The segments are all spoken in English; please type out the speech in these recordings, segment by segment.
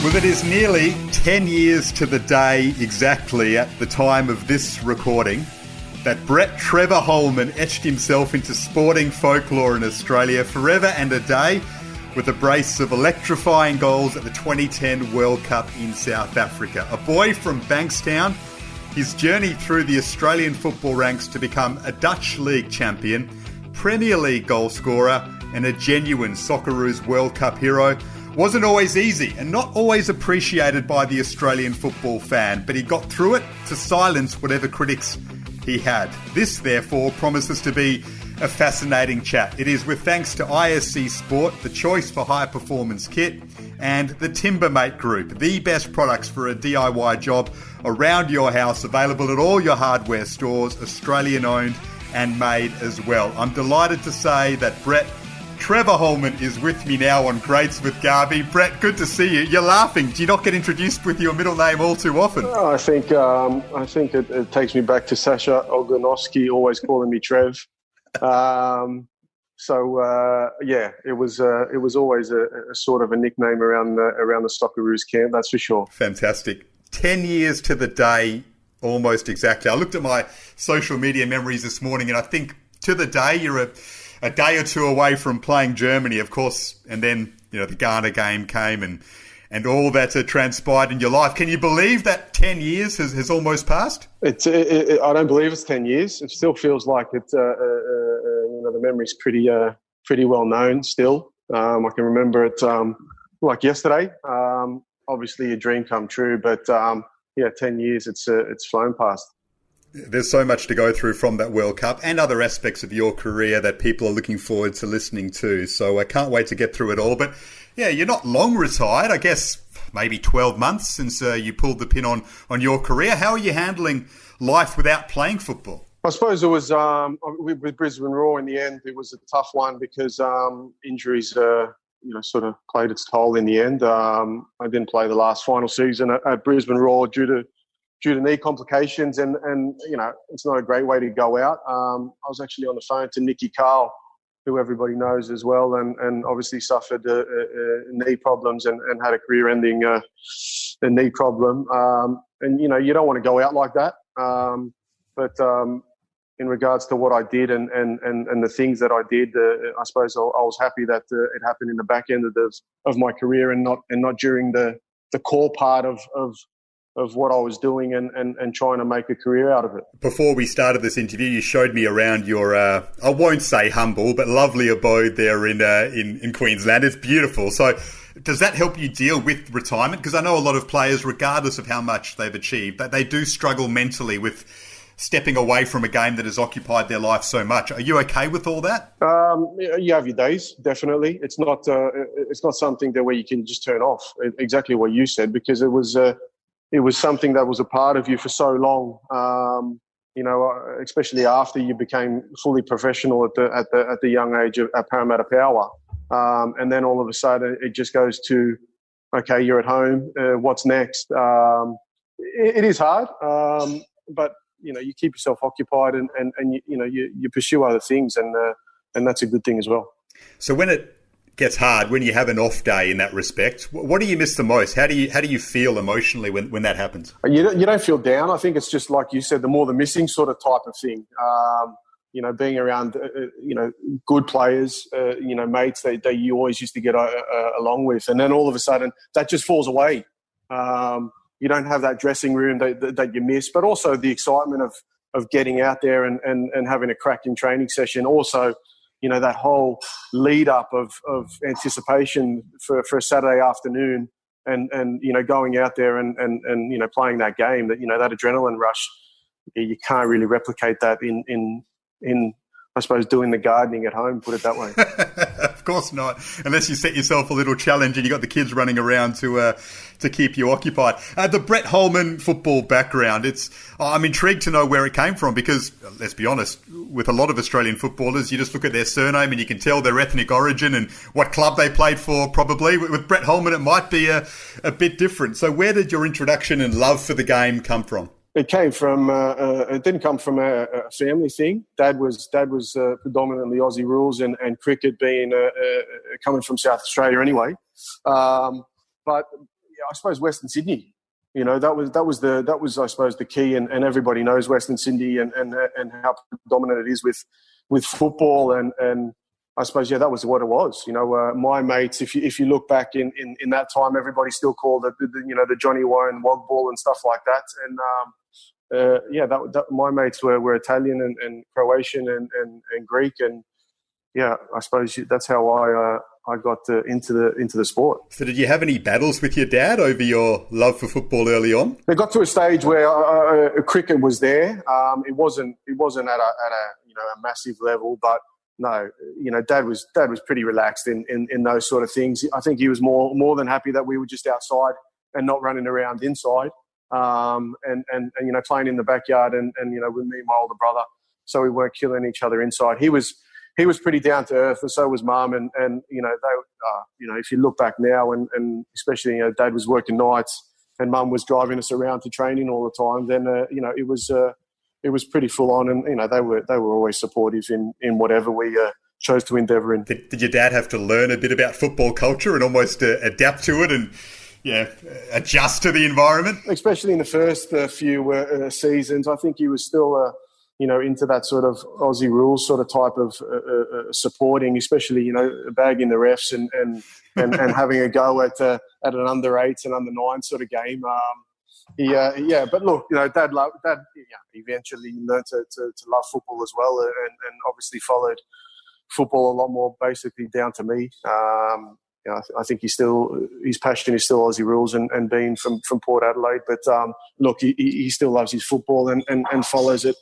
Well, it is nearly 10 years to the day exactly at the time of this recording that Brett Trevor Holman etched himself into sporting folklore in Australia forever and a day with a brace of electrifying goals at the 2010 World Cup in South Africa. A boy from Bankstown, his journey through the Australian football ranks to become a Dutch League champion, Premier League goalscorer and a genuine Socceroos World Cup hero wasn't always easy and not always appreciated by the Australian football fan, but he got through it to silence whatever critics he had. This, therefore, promises to be a fascinating chat. It is with thanks to ISC Sport, the choice for high performance kit, and the Timbermate Group, the best products for a DIY job around your house, available at all your hardware stores, Australian owned and made as well. I'm delighted to say that Brett Trevor Holman is with me now on Greats with Garby. Brett, good to see you. You're laughing. Do you not get introduced with your middle name all too often? I think it takes me back to Sasha Ogonowski always calling me Trev. It was always a sort of a nickname around the Socceroos camp. That's for sure. Fantastic. 10 years to the day, almost exactly. I looked at my social media memories this morning, and I think to the day you're a day or two away from playing Germany, of course, and then the Ghana game came and all that transpired in your life. Can you believe that 10 years has almost passed? I don't believe it's 10 years. It still feels like it's the memory's pretty well known still. I can remember it like yesterday. Obviously, a dream come true, but 10 years it's flown past. There's so much to go through from that World Cup and other aspects of your career that people are looking forward to listening to. So I can't wait to get through it all. But yeah, you're not long retired. I guess maybe 12 months since you pulled the pin on your career. How are you handling life without playing football? I suppose it was with Brisbane Roar in the end. It was a tough one because injuries sort of played its toll in the end. I didn't play the last final season at Brisbane Roar due to knee complications, and it's not a great way to go out. I was actually on the phone to Nicky Carl, who everybody knows as well, and obviously suffered knee problems and had a career-ending knee problem. You don't want to go out like that. But in regards to what I did and the things that I did, I suppose I was happy that it happened in the back end of my career and not during the core part of what I was doing and trying to make a career out of it. Before we started this interview, you showed me around your, I won't say humble, but lovely abode there in Queensland. It's beautiful. So does that help you deal with retirement? Because I know a lot of players, regardless of how much they've achieved, that they do struggle mentally with stepping away from a game that has occupied their life so much. Are you okay with all that? You have your days, definitely. It's not something that where you can just turn off. Exactly what you said, because it was something that was a part of you for so long, especially after you became fully professional at the young age at Parramatta Power. And then all of a sudden it just goes to, okay, you're at home. What's next? It is hard, but you keep yourself occupied and you pursue other things, and that's a good thing as well. So when it gets hard, when you have an off day in that respect, what do you miss the most? How do you feel emotionally when that happens? You don't feel down. I think it's just like you said, the more the missing sort of type of thing. Being around good players, mates that you always used to get along with, and then all of a sudden that just falls away. You don't have that dressing room that you miss, but also the excitement of getting out there and having a cracking training session. Also, that whole lead up of anticipation for a Saturday afternoon and going out there and playing that game, that adrenaline rush. You can't really replicate that in I suppose doing the gardening at home, put it that way. Of course not, unless you set yourself a little challenge and you got the kids running around to keep you occupied. The Brett Holman football background, I'm intrigued to know where it came from, because let's be honest, with a lot of Australian footballers, you just look at their surname and you can tell their ethnic origin and what club they played for probably. With Brett Holman, it might be a bit different. So where did your introduction and love for the game come from? It came from. It didn't come from a family thing. Dad was predominantly Aussie rules and cricket being coming from South Australia anyway. But yeah, I suppose Western Sydney. You know, that was I suppose the key, and everybody knows Western Sydney and how dominant it is with football, and I suppose that was what it was. You know, my mates, if you look back in that time, everybody still called it the Johnny Warren wog ball and stuff like that, and my mates were Italian and Croatian and Greek, and yeah, I suppose that's how I got into the sport. So did you have any battles with your dad over your love for football early on? It got to a stage where cricket was there. It wasn't at a massive level, but no, Dad was pretty relaxed in those sort of things. I think he was more than happy that we were just outside and not running around inside, and playing in the backyard and with me and my older brother, so we weren't killing each other inside. He was pretty down to earth, and so was Mum. And they, if you look back now, and especially Dad was working nights, and Mum was driving us around to training all the time. Then it was pretty full on, and they were always supportive in whatever we chose to endeavour in. Did your dad have to learn a bit about football culture and almost adapt to it and adjust to the environment? Especially in the first few seasons, I think he was still into that sort of Aussie rules sort of type of supporting, especially, bagging the refs and having a go at an under 8s and under 9 sort of game. But look, Dad eventually learned to love football as well, and obviously followed football a lot more basically down to me. I think his passion is still Aussie rules and being from Port Adelaide. But look, he still loves his football and follows it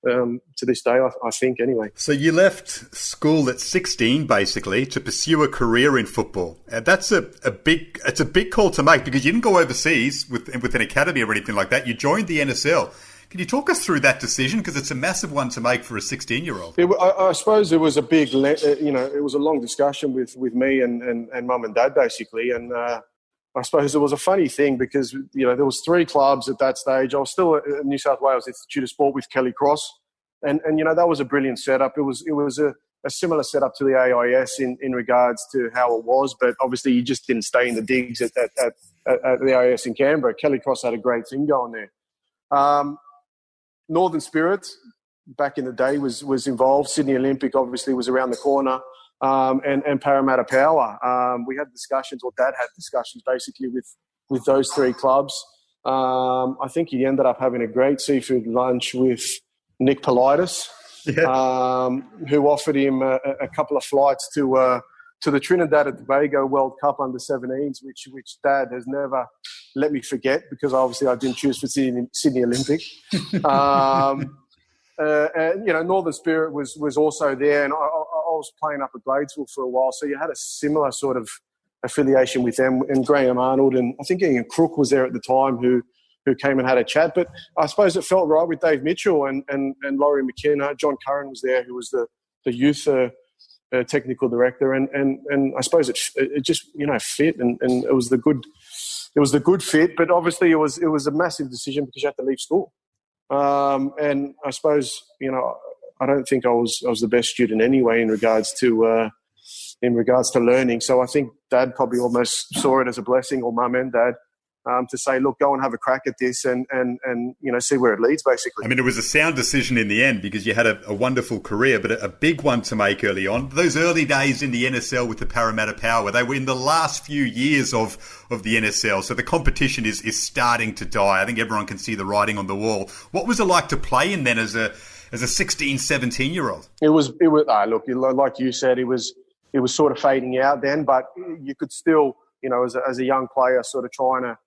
to this day, I think, anyway. So you left school at 16, basically, to pursue a career in football. And that's a big call to make, because you didn't go overseas with an academy or anything like that. You joined the NSL. Can you talk us through that decision? Because it's a massive one to make for a 16-year-old. I suppose it was a big, it was a long discussion with me and Mum and Dad, basically. And I suppose it was a funny thing because, there was 3 clubs at that stage. I was still at New South Wales Institute of Sport with Kelly Cross. And that was a brilliant setup. It was a similar setup to the AIS in regards to how it was. But obviously you just didn't stay in the digs at the AIS in Canberra. Kelly Cross had a great thing going there. Northern Spirit, back in the day, was involved. Sydney Olympic obviously was around the corner. And Parramatta Power. We had discussions, or Dad had discussions, basically with those 3 clubs. I think he ended up having a great seafood lunch with Nick Politis, who offered him a couple of flights to the Trinidad and Tobago World Cup under 17s, which Dad has never let me forget, because obviously I didn't choose for Sydney Olympic. Northern Spirit was also there, and I was playing up at Gladesville for a while, so you had a similar sort of affiliation with them, and Graham Arnold, and I think Ian Crook was there at the time, who came and had a chat. But I suppose it felt right with Dave Mitchell and Laurie McKenna. John Curran was there, who was the youth technical director, and I suppose it just fit, and it was the good fit. But obviously it was a massive decision because you had to leave school. And I suppose, I don't think I was the best student anyway in regards to learning. So I think Dad probably almost saw it as a blessing, or Mum and Dad, to say, look, go and have a crack at this and see where it leads, basically. I mean, it was a sound decision in the end, because you had a wonderful career, but a big one to make early on. Those early days in the NSL with the Parramatta Power, they were in the last few years of the NSL, so the competition is starting to die. I think everyone can see the writing on the wall. What was it like to play in then as a 16, 17-year-old? It was look, like you said, it was sort of fading out then, but you could still, as a young player, sort of trying to,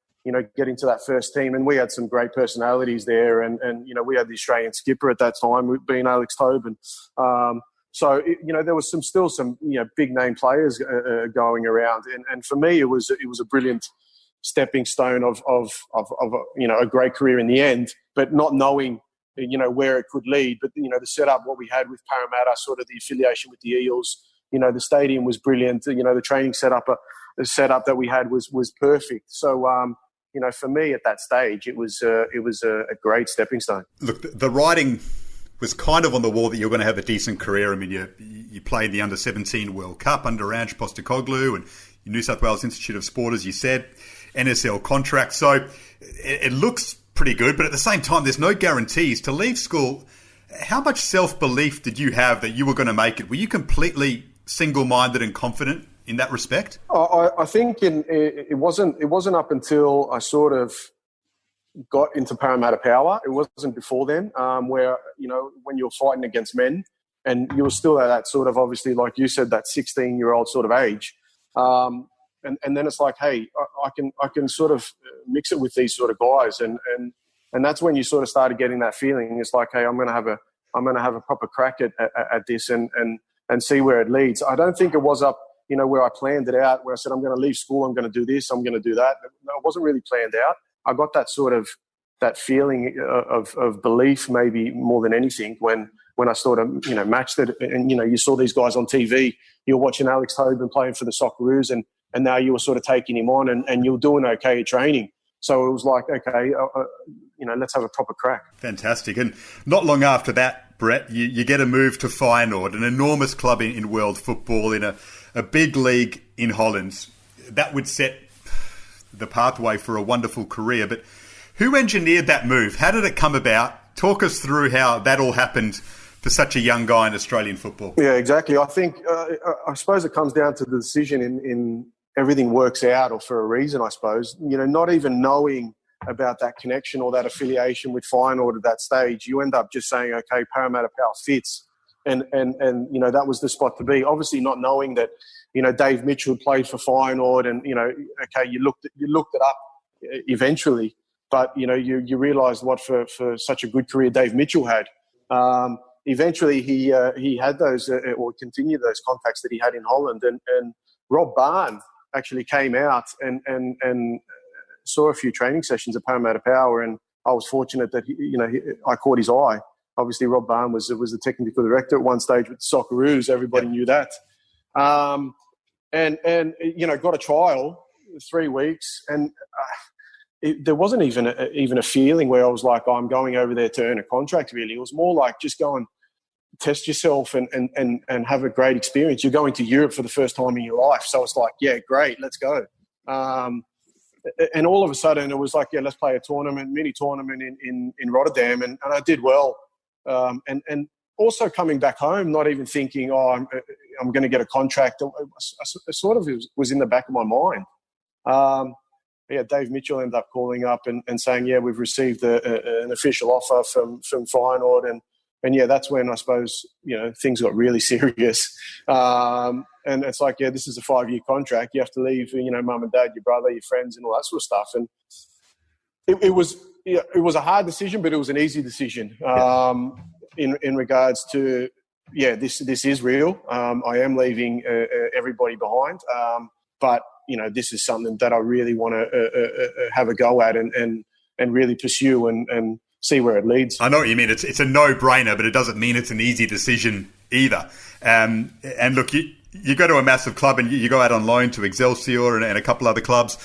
get into that first team. And we had some great personalities there. And we had the Australian skipper at that time, being Alex Tobin. So there was still some big name players going around. And for me, it was a brilliant stepping stone of a great career in the end, but not knowing, where it could lead. But, the setup, what we had with Parramatta, sort of the affiliation with the Eels, the stadium was brilliant. The training setup that we had was perfect. So, for me at that stage, it was a great stepping stone. Look, the writing was kind of on the wall that you're going to have a decent career. I mean, you played the Under-17 World Cup under Ange Postecoglou and New South Wales Institute of Sport, as you said, NSL contract. So it looks pretty good, but at the same time, there's no guarantees. To leave school, how much self-belief did you have that you were going to make it? Were you completely single-minded and confident in that respect? I think it wasn't up until I sort of got into Parramatta Power. It wasn't before then, where, when you're fighting against men and you were still at that sort of, obviously, like you said, that 16-year-old sort of age. And then it's like, hey, I can sort of mix it with these sort of guys. And that's when you sort of started getting that feeling. It's like, hey, I'm going to have a proper crack at this and see where it leads. I don't think it was up, where I planned it out, where I said, I'm going to leave school, I'm going to do this, I'm going to do that. No, it wasn't really planned out. I got that sort of, that feeling of belief, maybe more than anything, when I sort of, matched it. And, you saw these guys on TV. You're watching Alex Tobin playing for the Socceroos, and now you were sort of taking him on, and you were doing okay at training. So it was like, okay, let's have a proper crack. Fantastic. And not long after that, Brett, you get a move to Feyenoord, an enormous club in world football, in a big league in Holland. That would set the pathway for a wonderful career. But who engineered that move? How did it come about? Talk us through how that all happened for such a young guy in Australian football. Yeah, exactly. I think, I suppose it comes down to the decision in everything works out, or for a reason, I suppose. Not even knowing about that connection or that affiliation with Feyenoord at that stage, you end up just saying, okay, Parramatta Power fits. And that was the spot to be. Obviously not knowing that, Dave Mitchell played for Feyenoord, and, okay, you looked it up eventually, but, you realised what for such a good career Dave Mitchell had. Eventually he had those, or continued those contacts that he had in Holland, and Rob Barn actually came out and saw a few training sessions at Parramatta Power, and I was fortunate that I caught his eye. Obviously, Rob Barn was the technical director at one stage with Socceroos. Everybody knew that, and got a trial 3 weeks, and there wasn't even a feeling where I was like, oh, I'm going over there to earn a contract. Really, it was more like just go and test yourself and have a great experience. You're going to Europe for the first time in your life, so it's like, yeah, great, let's go. And all of a sudden, it was like, yeah, let's play a mini tournament in Rotterdam, and I did well. And also coming back home, not even thinking, oh, I'm going to get a contract. It sort of was in the back of my mind. Dave Mitchell ended up calling up and saying, yeah, we've received an official offer from Feyenoord, and yeah, that's when I suppose things got really serious. And it's like, yeah, this is a 5-year contract. You have to leave, mum and dad, your brother, your friends, and all that sort of stuff. And it was a hard decision, but it was an easy decision in regards to, yeah, this is real. I am leaving everybody behind, but this is something that I really want to have a go at and really pursue and see where it leads. I know what you mean. It's a no-brainer, but it doesn't mean it's an easy decision either. And look, you go to a massive club and you go out on loan to Excelsior and a couple other clubs.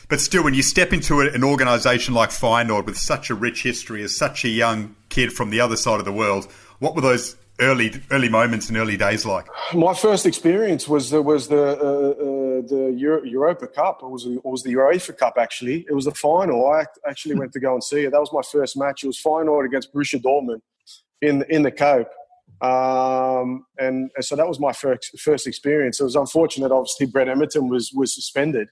But still, when you step into an organisation like Feyenoord with such a rich history, as such a young kid from the other side of the world, what were those early moments and early days like? My first experience was the Europa Cup. It was the UEFA Cup, actually. It was the final. I actually went to go and see it. That was my first match. It was Feyenoord against Borussia Dortmund in the Cope. And so that was my first experience. It was unfortunate, obviously, Brett Emerton was suspended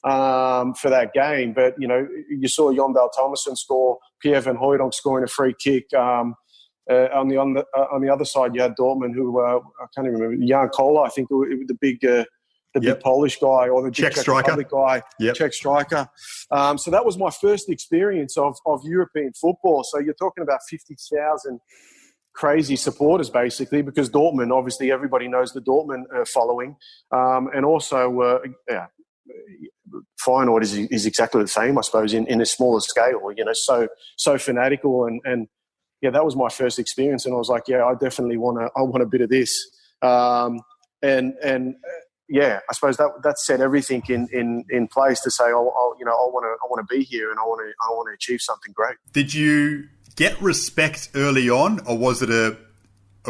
for that game. But, you saw Jon Dahl Tomasson score, Pierre van Hooijdonk scoring a free kick. On the other side, you had Dortmund, who I can't even remember, Jan Kola, I think, the big Polish guy, or the Czech striker guy, yep. Czech striker. So that was my first experience of European football. So you're talking about 50,000 crazy supporters, basically, because Dortmund, obviously, everybody knows the Dortmund following, and also, Feyenoord is exactly the same, I suppose, in a smaller scale. So fanatical and. Yeah, that was my first experience, and I was like, yeah, I definitely want a bit of this. And I suppose that set everything in place to say, I want to be here and I want to achieve something great. Did you get respect early on, or was it a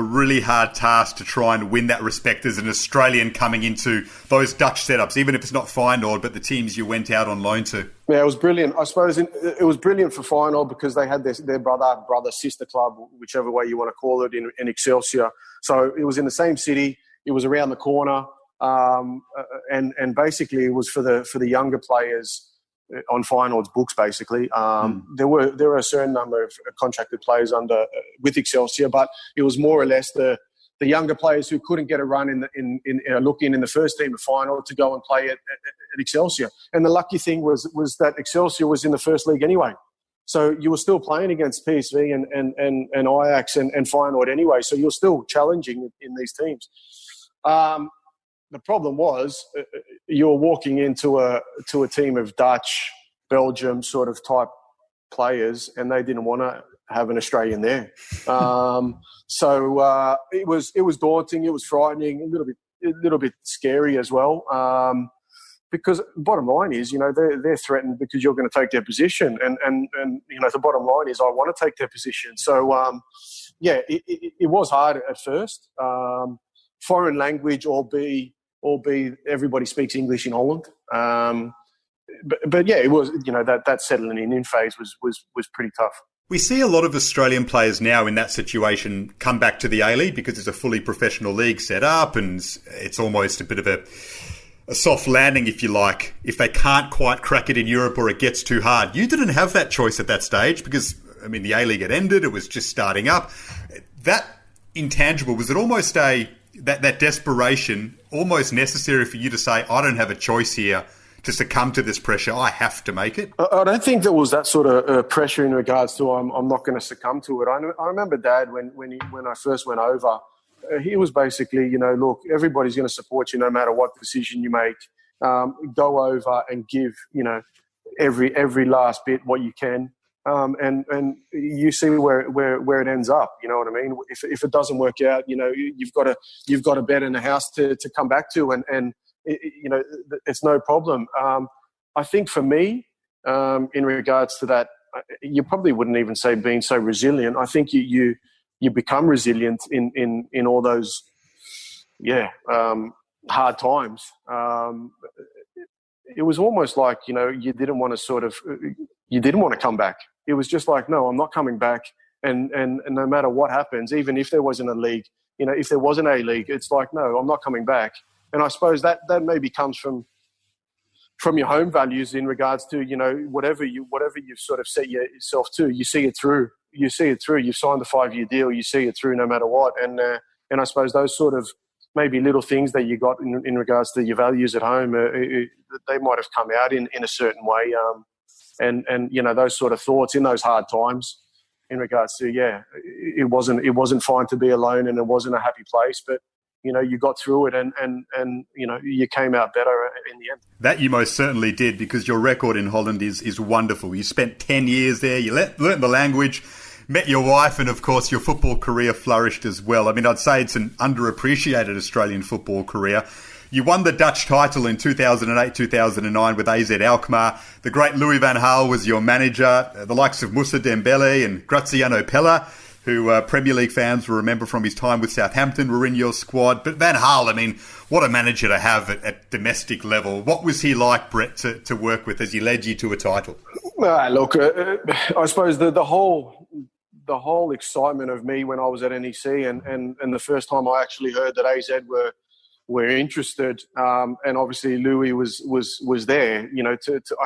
really hard task to try and win that respect as an Australian coming into those Dutch setups, even if it's not Feyenoord, but the teams you went out on loan to? Yeah, it was brilliant. I suppose it was brilliant for Feyenoord because they had their brother, sister club, whichever way you want to call it, in Excelsior. So it was in the same city. It was around the corner. And basically it was for the younger players on Feyenoord's books. Basically, there were a certain number of contracted players with Excelsior, but it was more or less the younger players who couldn't get a run in the first team of Feyenoord to go and play at Excelsior. And the lucky thing was that Excelsior was in the first league anyway. So you were still playing against PSV and Ajax and Feyenoord anyway. So you're still challenging in these teams. The problem was you were walking into a team of Dutch, Belgium sort of type players, and they didn't want to have an Australian there. So it was daunting. It was frightening. A little bit scary as well. Because bottom line is, they're threatened because you're going to take their position, and the bottom line is I want to take their position. So it was hard at first. Foreign language, albeit everybody speaks English in Holland. But yeah, it was, that settling in phase was pretty tough. We see a lot of Australian players now in that situation come back to the A-League because it's a fully professional league set up and it's almost a bit of a soft landing, if you like, if they can't quite crack it in Europe or it gets too hard. You didn't have that choice at that stage because, the A-League had ended. It was just starting up. That intangible, was it almost that desperation almost necessary for you to say, I don't have a choice here to succumb to this pressure, I have to make it? I don't think there was that sort of pressure in regards to I'm not going to succumb to it. I remember Dad when I first went over, he was basically, look, everybody's going to support you no matter what decision you make. Go over and give, every last bit what you can. And you see where it ends up. You know what I mean? If it doesn't work out, you've got a bed in the house to come back to, and it's no problem. I think for me, in regards to that, you probably wouldn't even say being so resilient. I think you become resilient in all those hard times. It was almost like you didn't want to come back. It was just like, no, I'm not coming back. And no matter what happens, even if there wasn't a league, if there wasn't a league, it's like, no, I'm not coming back. And I suppose that maybe comes from your home values in regards to, whatever you've sort of set yourself to, you see it through. You've signed the 5-year deal. You see it through no matter what. And I suppose those sort of maybe little things that you got in regards to your values at home, they might have come out in a certain way. And those sort of thoughts in those hard times in regards to, it wasn't fine to be alone and it wasn't a happy place, but you got through it and you came out better in the end. That you most certainly did, because your record in Holland is wonderful. You spent 10 years there, you learnt the language, met your wife, and of course your football career flourished as well. I'd say it's an underappreciated Australian football career. You won the Dutch title in 2008-2009 with AZ Alkmaar. The great Louis van Gaal was your manager. The likes of Moussa Dembele and Graziano Pella, who Premier League fans will remember from his time with Southampton, were in your squad. But Van Gaal, what a manager to have at domestic level. What was he like, Brett, to work with as he led you to a title? Look, I suppose the whole excitement of me when I was at NEC and the first time I actually heard that AZ were interested, and obviously Louis was there. I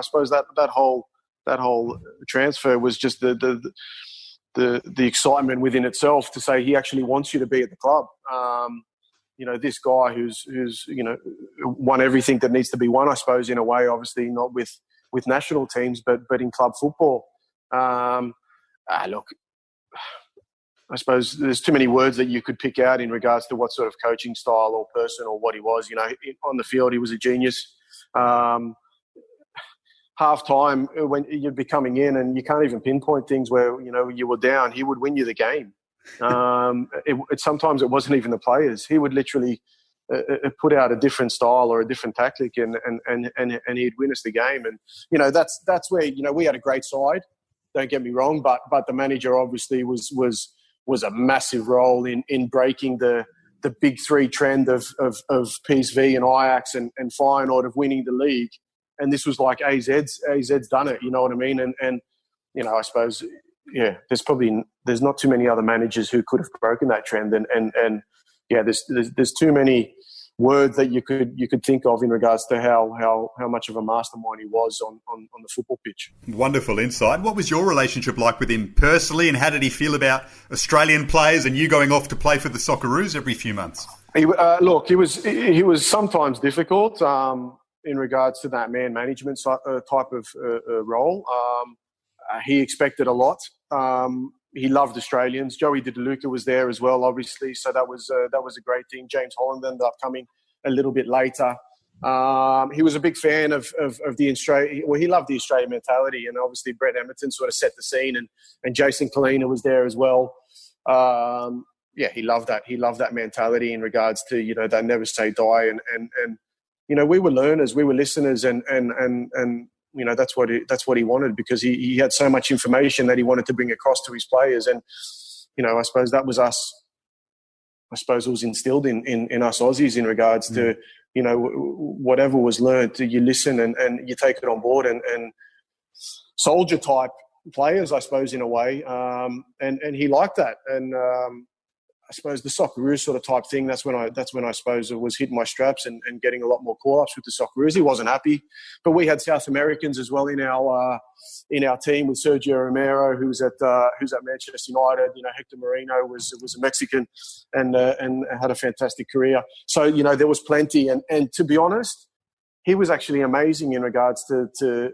suppose that whole transfer was just the excitement within itself to say he actually wants you to be at the club. This guy who's won everything that needs to be won, I suppose, in a way, obviously not with national teams, but in club football. Look, I suppose there's too many words that you could pick out in regards to what sort of coaching style or person or what he was. On the field, he was a genius. Half time, when you'd be coming in and you can't even pinpoint things where, you were down, he would win you the game. Sometimes it wasn't even the players. He would literally put out a different style or a different tactic, and he'd win us the game. And that's where we had a great side. Don't get me wrong, but the manager obviously was a massive role in breaking the big three trend of PSV and Ajax and Feyenoord of winning the league. And this was like AZ's done it. You know what I mean? And I suppose there's not too many other managers who could have broken that trend. And there's too many words that you could think of in regards to how much of a mastermind he was on the football pitch. Wonderful insight. What was your relationship like with him personally, and how did he feel about Australian players and you going off to play for the Socceroos every few months? He was sometimes difficult in regards to that man management type of role. He expected a lot. He loved Australians. Joey DeLuca was there as well, obviously, so that was a great thing. James Holland ended up coming a little bit later. He was a big fan of the Australian. Well, he loved the Australian mentality, and obviously Brett Emerton sort of set the scene, and Jason Kalina was there as well. He loved that. He loved that mentality in regards to they never say die, and we were learners, we were listeners, and that's what he wanted, because he had so much information that he wanted to bring across to his players. And I suppose that was us. I suppose it was instilled in us Aussies in regards to whatever was learned, you listen and you take it on board, and soldier type players, I suppose, in a way. And he liked that. And I suppose the Socceroos sort of type thing, that's when I suppose it was hitting my straps and getting a lot more call-ups with the Socceroos. He wasn't happy. But we had South Americans as well in our team, with Sergio Romero, who's at Manchester United. Hector Moreno was a Mexican and had a fantastic career. So, there was plenty. And to be honest, he was actually amazing in regards to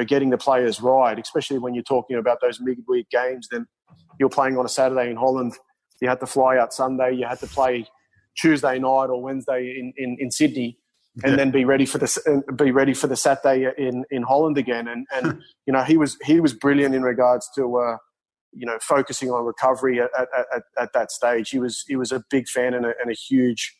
getting the players right, especially when you're talking about those midweek games. Then you're playing on a Saturday in Holland. You had to fly out Sunday. You had to play Tuesday night or Wednesday in Sydney, and then be ready for the Saturday in Holland again. And he was brilliant in regards to focusing on recovery at that stage. He was a big fan and a huge,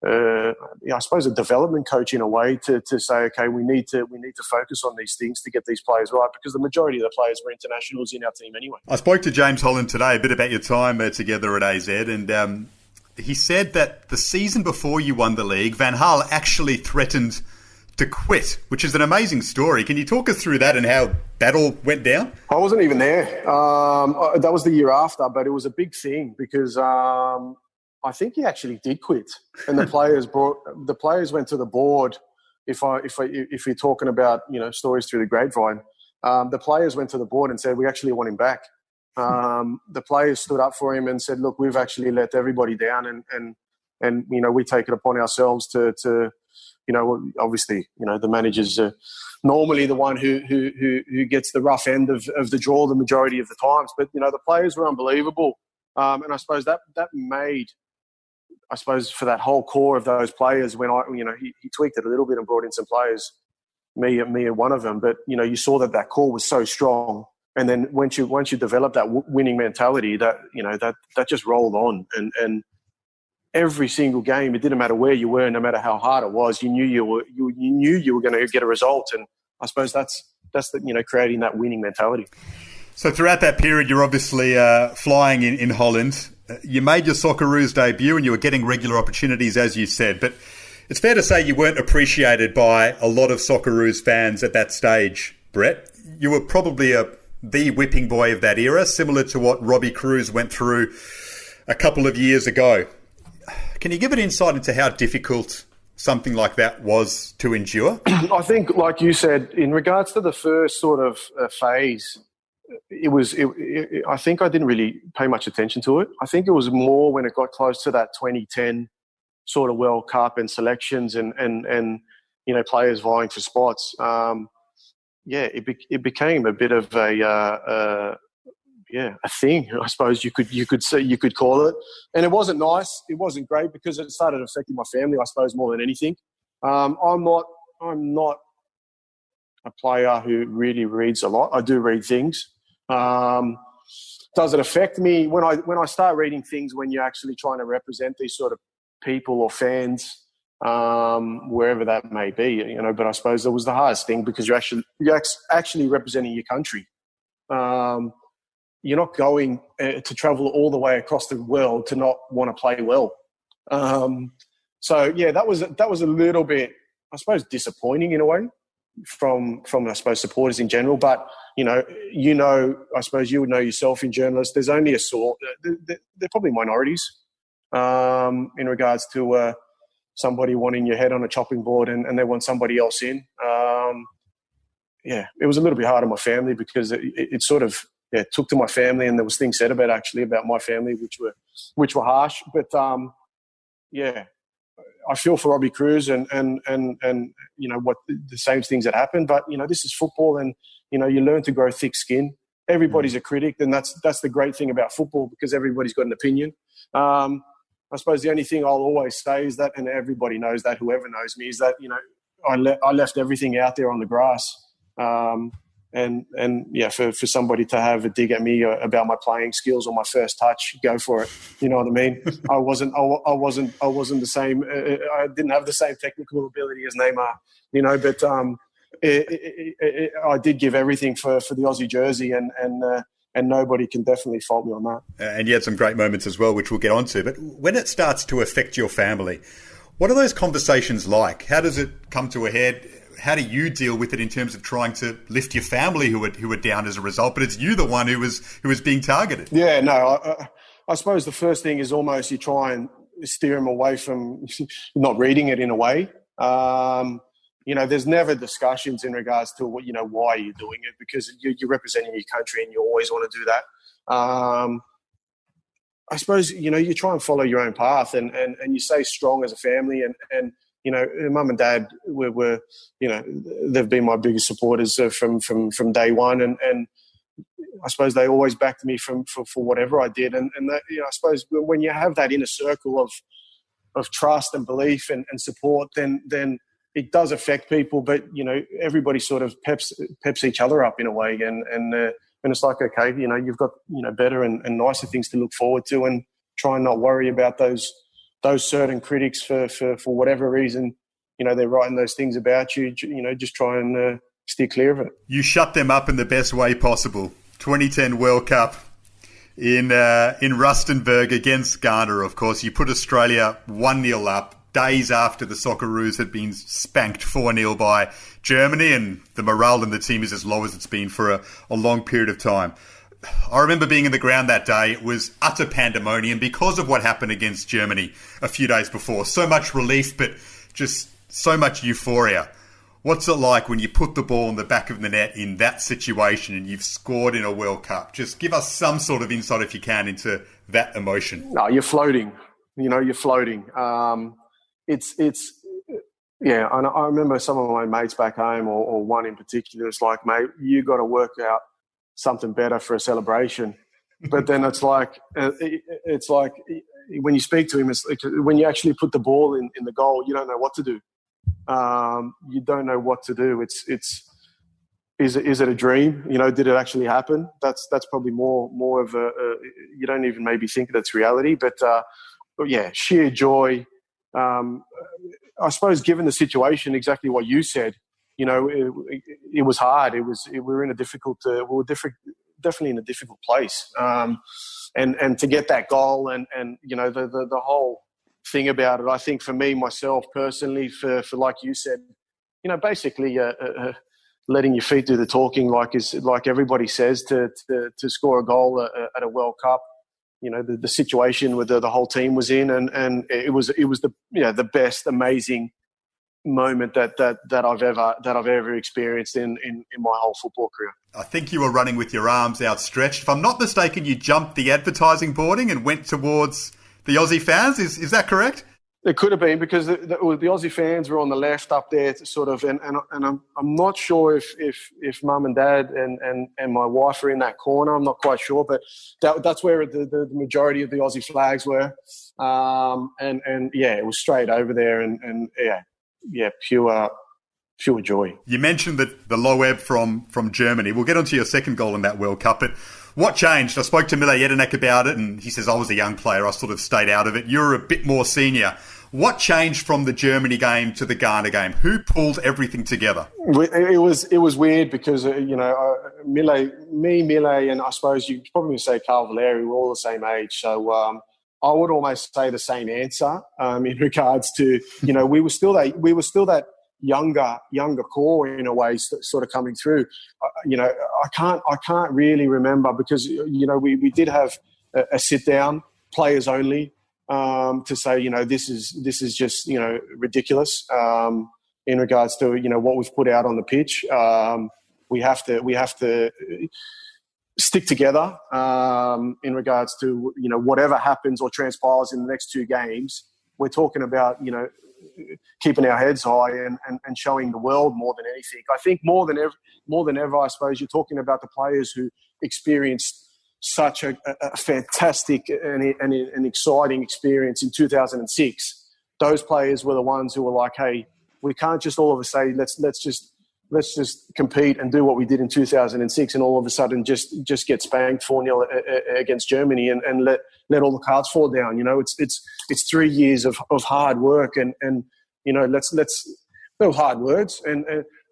I suppose, a development coach in a way to say, okay, we need to focus on these things to get these players right, because the majority of the players were internationals in our team anyway. I spoke to James Holland today a bit about your time together at AZ, and he said that the season before you won the league, Van Gaal actually threatened to quit, which is an amazing story. Can you talk us through that and how that all went down? I wasn't even there. That was the year after, but it was a big thing because I think he actually did quit, and the players went to the board. If you're talking about stories through the grapevine, the players went to the board and said, we actually want him back. The players stood up for him and said, look, we've actually let everybody down, and we take it upon ourselves to obviously the manager's normally the one who gets the rough end of the draw the majority of the times, but the players were unbelievable, and I suppose that made. I suppose for that whole core of those players, when he tweaked it a little bit and brought in some players, me and one of them. But you saw that core was so strong, and then once you develop that winning mentality, that that just rolled on, and every single game, it didn't matter where you were, no matter how hard it was, you knew you were going to get a result, and I suppose that's creating that winning mentality. So throughout that period, you're obviously flying in Holland. You made your Socceroos debut and you were getting regular opportunities, as you said. But it's fair to say you weren't appreciated by a lot of Socceroos fans at that stage, Brett. You were probably the whipping boy of that era, similar to what Robbie Cruz went through a couple of years ago. Can you give an insight into how difficult something like that was to endure? I think, like you said, in regards to the first sort of phase, I think I didn't really pay much attention to it. I think it was more when it got close to that 2010 sort of World Cup and selections and players vying for spots. It became a bit of a thing, I suppose you could call it. And it wasn't nice. It wasn't great because it started affecting my family, I suppose, more than anything. I'm not a player who really reads a lot. I do read things. Does it affect me when I start reading things when you're actually trying to represent these sort of people or fans, wherever that may be, but I suppose that was the hardest thing because you're actually representing your country. You're not going to travel all the way across the world to not want to play well. So yeah, that was a little bit, I suppose, disappointing in a way from I suppose supporters in general. But I suppose you would know yourself in journalists. There's only a sort. They're probably minorities in regards to somebody wanting your head on a chopping board and they want somebody else in. It was a little bit hard on my family because it sort of took to my family, and there was things said about my family which were harsh. But I feel for Robbie Cruz and what the same things that happened. But this is football, and you learn to grow thick skin. Everybody's a critic, and that's the great thing about football because everybody's got an opinion. I suppose the only thing I'll always say is that, and everybody knows that, whoever knows me, is that I left everything out there on the grass. For somebody to have a dig at me about my playing skills or my first touch, go for it. You know what I mean? I wasn't the same. I didn't have the same technical ability as Neymar, but I did give everything for the Aussie jersey, and nobody can definitely fault me on that. And you had some great moments as well, which we'll get onto. But when it starts to affect your family, what are those conversations like? How does it come to a head? How do you deal with it in terms of trying to lift your family who are down as a result? But it's you, the one who was being targeted. Yeah, no. I suppose the first thing is almost you try and steer them away from not reading it in a way. There's never discussions in regards to what why you're doing it, because you're representing your country and you always want to do that. I suppose you try and follow your own path and you stay strong as a family and mum and dad were they've been my biggest supporters from day one, and I suppose they always backed me for whatever I did, and that, I suppose when you have that inner circle of trust and belief and support, then it does affect people, but everybody sort of peps each other up in a way, and it's like, okay, you've got better and nicer things to look forward to, and try and not worry about those certain critics for whatever reason, they're writing those things about you. Just try and steer clear of it. You shut them up in the best way possible. 2010 World Cup in Rustenburg against Ghana, of course. You put Australia 1-0 up days after the Socceroos had been spanked 4-0 by Germany, and the morale in the team is as low as it's been for a long period of time. I remember being in the ground that day. It was utter pandemonium because of what happened against Germany a few days before. So much relief, but just so much euphoria. What's it like when you put the ball in the back of the net in that situation and you've scored in a World Cup? Just give us some sort of insight, if you can, into that emotion. No, you're floating. You're floating. Yeah, and I remember some of my mates back home, or one in particular, it's like, mate, you got to work out something better for a celebration. But then it's like when you speak to him, it's like when you actually put the ball in the goal, you don't know what to do. You don't know what to do. Is it a dream? Did it actually happen? That's probably more of a you don't even maybe think that's reality. But yeah, sheer joy. I suppose given the situation, exactly what you said, it was hard. We were in a difficult. We were definitely in a difficult place. And to get that goal and the whole thing about it, I think for me, myself personally, for like you said, basically letting your feet do the talking, like everybody says, to score a goal at a World Cup. The situation with the whole team was in, and it was the best, amazing moment that I've ever experienced in my whole football career. I think you were running with your arms outstretched. If I'm not mistaken, you jumped the advertising boarding and went towards the Aussie fans. Is that correct? It could have been, because the Aussie fans were on the left up there, sort of, and I'm not sure if mum and dad and my wife are in that corner. I'm not quite sure, but that's where the majority of the Aussie flags were, and yeah, it was straight over there, and yeah, pure joy. You mentioned that the low ebb from Germany. We'll get onto your second goal in that World Cup, but What changed? I spoke to Mile Jedinak about it, and he says, I was a young player. I sort of stayed out of it. You're a bit more senior. What changed from the Germany game to the Ghana game? Who pulled everything together? It was weird because, Mile, and I suppose you'd probably say Carl Valeri, we're all the same age. So I would almost say the same answer in regards to, we were still that younger core in a way, sort of coming through. I can't really remember because we did have a sit down, players only, to say this is just ridiculous in regards to what we've put out on the pitch. We have to stick together in regards to whatever happens or transpires in the next two games. We're talking about keeping our heads high and showing the world more than anything. I think more than ever, I suppose you're talking about the players who experienced such a fantastic and exciting experience in 2006. Those players were the ones who were like, hey, we can't just all of a sudden let's just compete and do what we did in 2006 and all of a sudden just get spanked 4-0 against Germany and let all the cards fall down. It's 3 years of hard work and those hard words and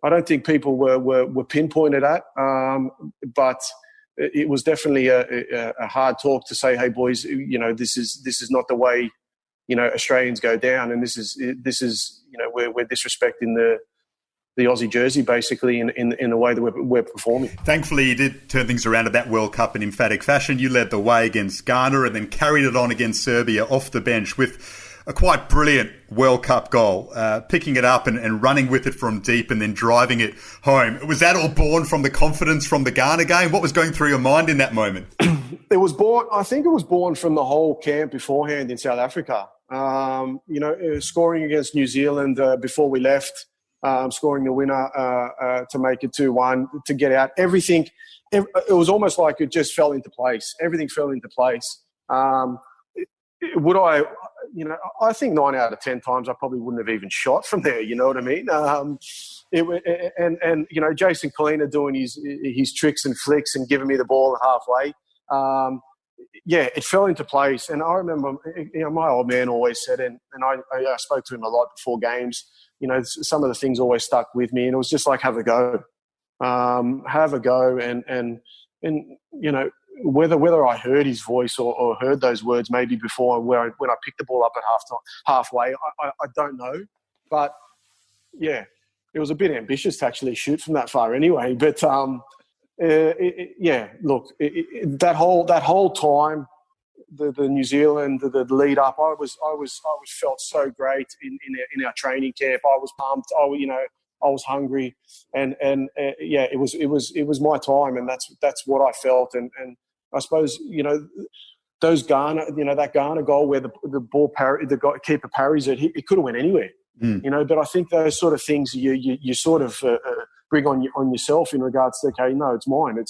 I don't think people were pinpointed at, but it was definitely a hard talk to say, hey boys, this is not the way Australians go down, and this is we're disrespecting the Aussie jersey basically in the way that we're performing. Thankfully, you did turn things around at that World Cup in emphatic fashion. You led the way against Ghana and then carried it on against Serbia off the bench with a quite brilliant World Cup goal, picking it up and running with it from deep and then driving it home. Was that all born from the confidence from the Ghana game? What was going through your mind in that moment? I think it was born from the whole camp beforehand in South Africa. Scoring against New Zealand before we left, scoring the winner to make it 2-1, to get out. Everything, it was almost like it just fell into place. Everything fell into place. I think 9 out of 10 times I probably wouldn't have even shot from there. You know what I mean? Jason Kalina doing his tricks and flicks and giving me the ball halfway. It fell into place. And I remember, my old man always said, and I spoke to him a lot before games. Some of the things always stuck with me, and it was just like have a go, and whether I heard his voice or heard those words maybe before when I picked the ball up at halfway, I don't know. But, yeah, it was a bit ambitious to actually shoot from that far anyway. But, that whole time, the New Zealand, the lead up, I was felt so great in our training camp. I was pumped. I was hungry, and it was my time, and that's what I felt, and I suppose those Ghana, that Ghana goal where the ball the keeper parries it, it could have went anywhere, But I think those sort of things you sort of bring on yourself in regards to, okay, no, it's mine.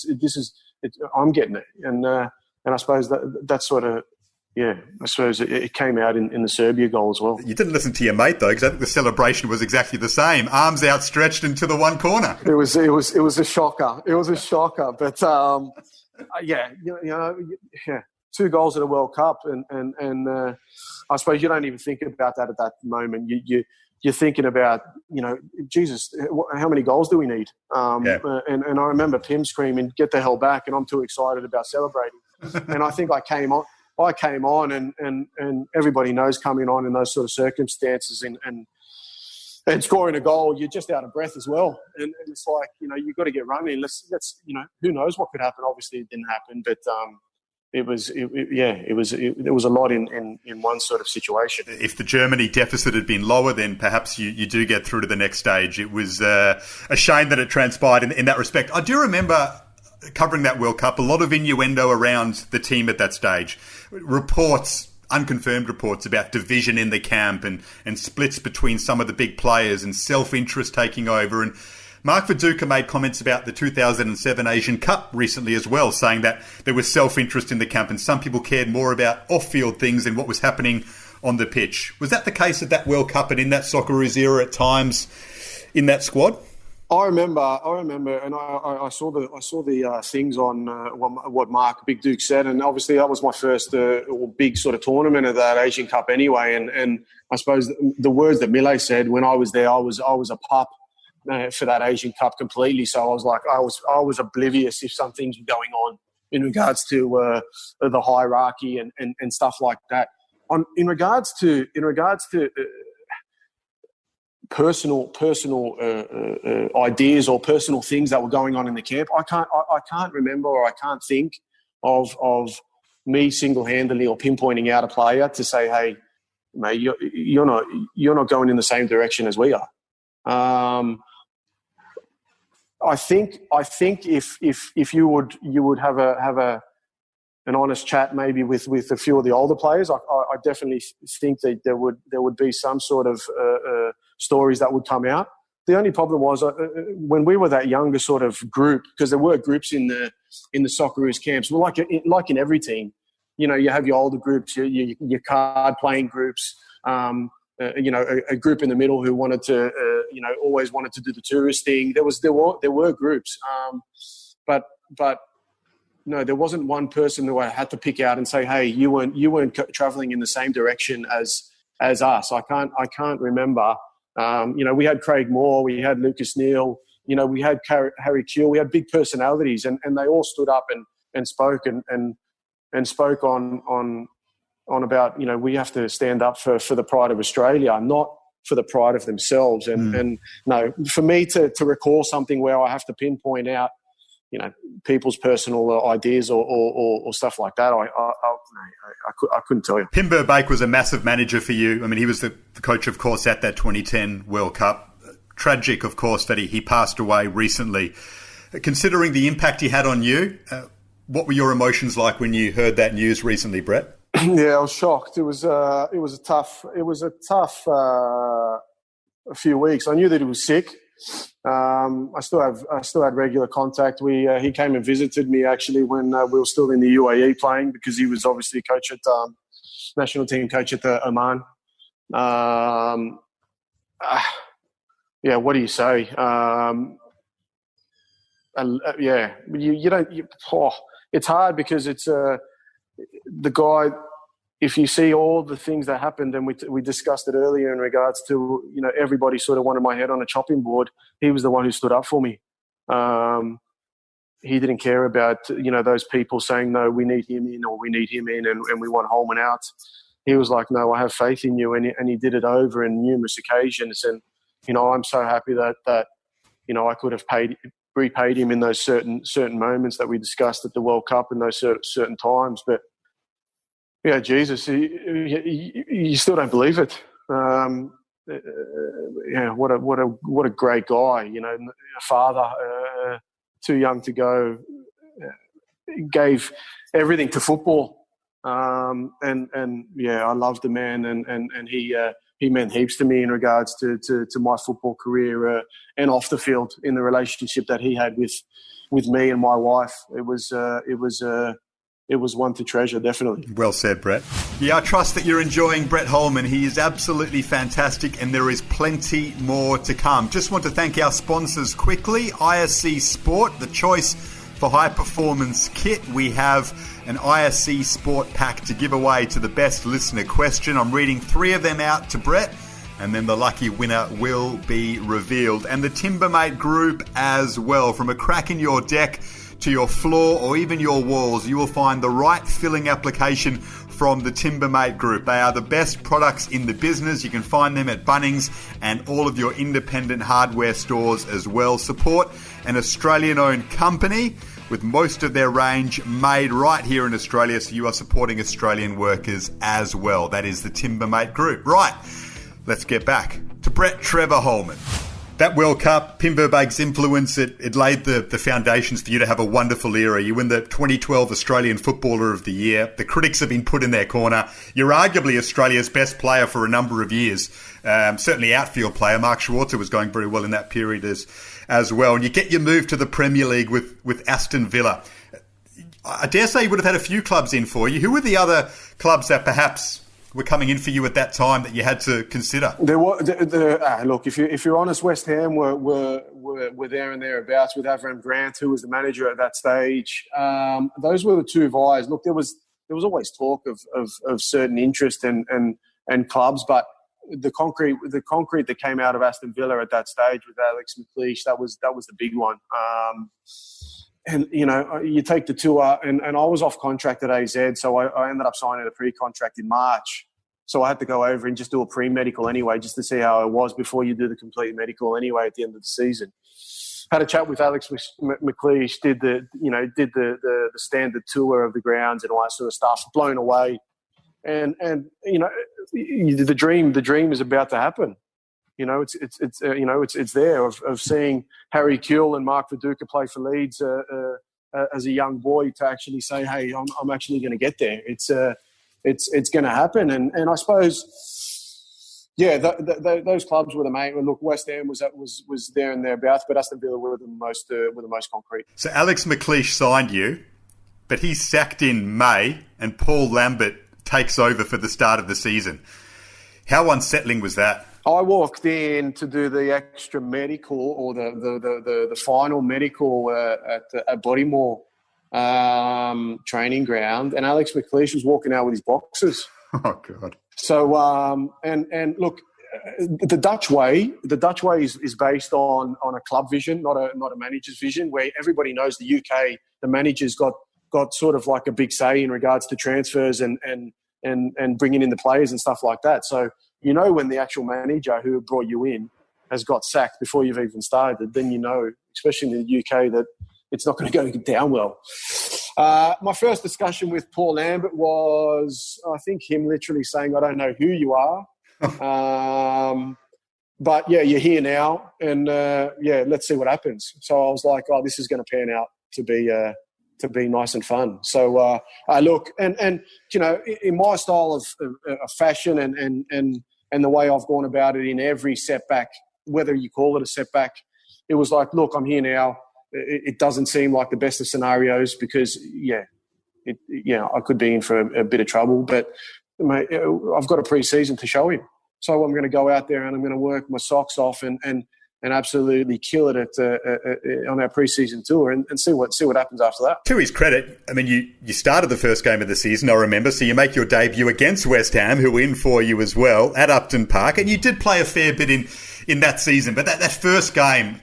I'm getting it, and I suppose that sort of. Yeah, I suppose it came out in the Serbia goal as well. You didn't listen to your mate though, because I think the celebration was exactly the same. Arms outstretched into the one corner. It was a shocker. It was a shocker, but 2 goals at a World Cup, and I suppose you don't even think about that at that moment. You're thinking about, Jesus, how many goals do we need? And I remember Pim screaming, "Get the hell back!" And I'm too excited about celebrating. And I think I came on, and everybody knows coming on in those sort of circumstances and scoring a goal, you're just out of breath as well. And it's like, you've got to get running. Let's who knows what could happen? Obviously, it didn't happen, but it was a lot in one sort of situation. If the Germany deficit had been lower, then perhaps you do get through to the next stage. It was a shame that it transpired in that respect. I do remember covering that World Cup, a lot of innuendo around the team at that stage. Unconfirmed reports about division in the camp and splits between some of the big players and self-interest taking over. And Mark Viduka made comments about the 2007 Asian Cup recently as well, saying that there was self-interest in the camp and some people cared more about off-field things than what was happening on the pitch. Was that the case at that World Cup and in that Socceroos era at times in that squad? I remember, and I saw the things on what Mark Big Duke said, and obviously that was my first big sort of tournament of that Asian Cup anyway. And I suppose the words that Mille said when I was there, I was a pup for that Asian Cup completely. So I was like, I was oblivious if some things were going on in regards to the hierarchy and stuff like that. In regards to personal ideas or personal things that were going on in the camp, I can't remember, or I can't think of me single-handedly or pinpointing out a player to say, hey, mate, you're not going in the same direction as we are. I think if you would have an honest chat maybe with a few of the older players, I definitely think that there would be some sort of stories that would come out. The only problem was when we were that younger sort of group, because there were groups in the Socceroos camps. Well, like in every team, you have your older groups, your card playing groups. A group in the middle who wanted to, always wanted to do the tourist thing. There were groups, but no, there wasn't one person who I had to pick out and say, hey, you weren't traveling in the same direction as us. I can't remember. We had Craig Moore, we had Lucas Neal, we had Harry Kewell, we had big personalities, and they all stood up and spoke and spoke on about, we have to stand up for the pride of Australia, not for the pride of themselves. And no, for me to recall something where I have to pinpoint out, people's personal ideas or stuff like that, I couldn't tell you. Timbermate was a massive manager for you. I mean, he was the coach, of course, at that 2010 World Cup. Tragic, of course, that he passed away recently. Considering the impact he had on you, what were your emotions like when you heard that news recently, Brett? Yeah, I was shocked. It was a tough a few weeks. I knew that he was sick. I still had regular contact. He came and visited me actually when we were still in the UAE playing, because he was obviously coach at national team coach at the Oman. Yeah, what do you say? It's hard because it's the guy. If you see all the things that happened, and we discussed it earlier in regards to, everybody sort of wanted my head on a chopping board. He was the one who stood up for me. He didn't care about, those people saying, no, we need him in, or we need him in, and we want Holman out. He was like, no, I have faith in you. And he did it over in numerous occasions. And, I'm so happy that I could have repaid him in those certain moments that we discussed at the World Cup and those certain times. But, yeah, Jesus, you still don't believe it. What a great guy. A father, too young to go, gave everything to football. I loved the man, and he meant heaps to me in regards to my football career and off the field, in the relationship that he had with me and my wife. It was one to treasure, definitely. Well said, Brett. Yeah, I trust that you're enjoying Brett Holman. He is absolutely fantastic, and there is plenty more to come. Just want to thank our sponsors quickly. ISC Sport, the choice for high-performance kit. We have an ISC Sport pack to give away to the best listener question. I'm reading 3 of them out to Brett, and then the lucky winner will be revealed. And the Timbermate Group as well. From a crack in your deck to your floor or even your walls, you will find the right filling application from the Timbermate Group. They are the best products in the business. You can find them at Bunnings and all of your independent hardware stores as well. Support an Australian-owned company with most of their range made right here in Australia, so you are supporting Australian workers as well. That is the Timbermate Group. Right, let's get back to Brett Trevor Holman. That World Cup, Timbermate's influence, it laid the foundations for you to have a wonderful era. You win the 2012 Australian Footballer of the Year. The critics have been put in their corner. You're arguably Australia's best player for a number of years. Certainly outfield player. Mark Schwarzer was going very well in that period as well. And you get your move to the Premier League with Aston Villa. I dare say you would have had a few clubs in for you. Who were the other clubs that perhaps were coming in for you at that time that you had to consider? There were look. If you're honest, West Ham were there and thereabouts with Avram Grant, who was the manager at that stage. Those were the two vies. Look, there was always talk of certain interest and clubs, but the concrete that came out of Aston Villa at that stage with Alex McLeish, that was the big one. And, you take the tour, and I was off contract at AZ, so I ended up signing a pre-contract in March. So I had to go over and just do a pre-medical anyway, just to see how I was before you do the complete medical anyway at the end of the season. Had a chat with Alex McLeish, did the standard tour of the grounds and all that sort of stuff, blown away. And the dream is about to happen. It's there of seeing Harry Kewell and Mark Viduka play for Leeds as a young boy to actually say, hey, I'm actually going to get there. It's going to happen. And I suppose, those clubs were the main. Look, West Ham was there and thereabouts, but Aston Villa were the most concrete. So Alex McLeish signed you, but he's sacked in May, and Paul Lambert takes over for the start of the season. How unsettling was that? I walked in to do the extra medical or the final medical at Bodymore training ground, and Alex McLeish was walking out with his boxers. Oh God! So and look, the Dutch way is based on a club vision, not a manager's vision, where everybody knows the UK, the manager's got sort of like a big say in regards to transfers and bringing in the players and stuff like that. So when the actual manager who brought you in has got sacked before you've even started, then especially in the UK, that it's not going to go down well. My first discussion with Paul Lambert was, I think, him literally saying, I don't know who you are, but you're here now, and let's see what happens. So I was like, this is going to pan out to be nice and fun. So look, and in my style of fashion and the way I've gone about it in every setback, whether you call it a setback, it was like, look, I'm here now. It doesn't seem like the best of scenarios because, I could be in for a bit of trouble, but mate, I've got a pre-season to show him. So I'm going to go out there and I'm going to work my socks off and absolutely kill it on our pre-season tour and see what happens after that. To his credit, I mean, you started the first game of the season, I remember, so you make your debut against West Ham, who were in for you as well, at Upton Park, and you did play a fair bit in that season. But that first game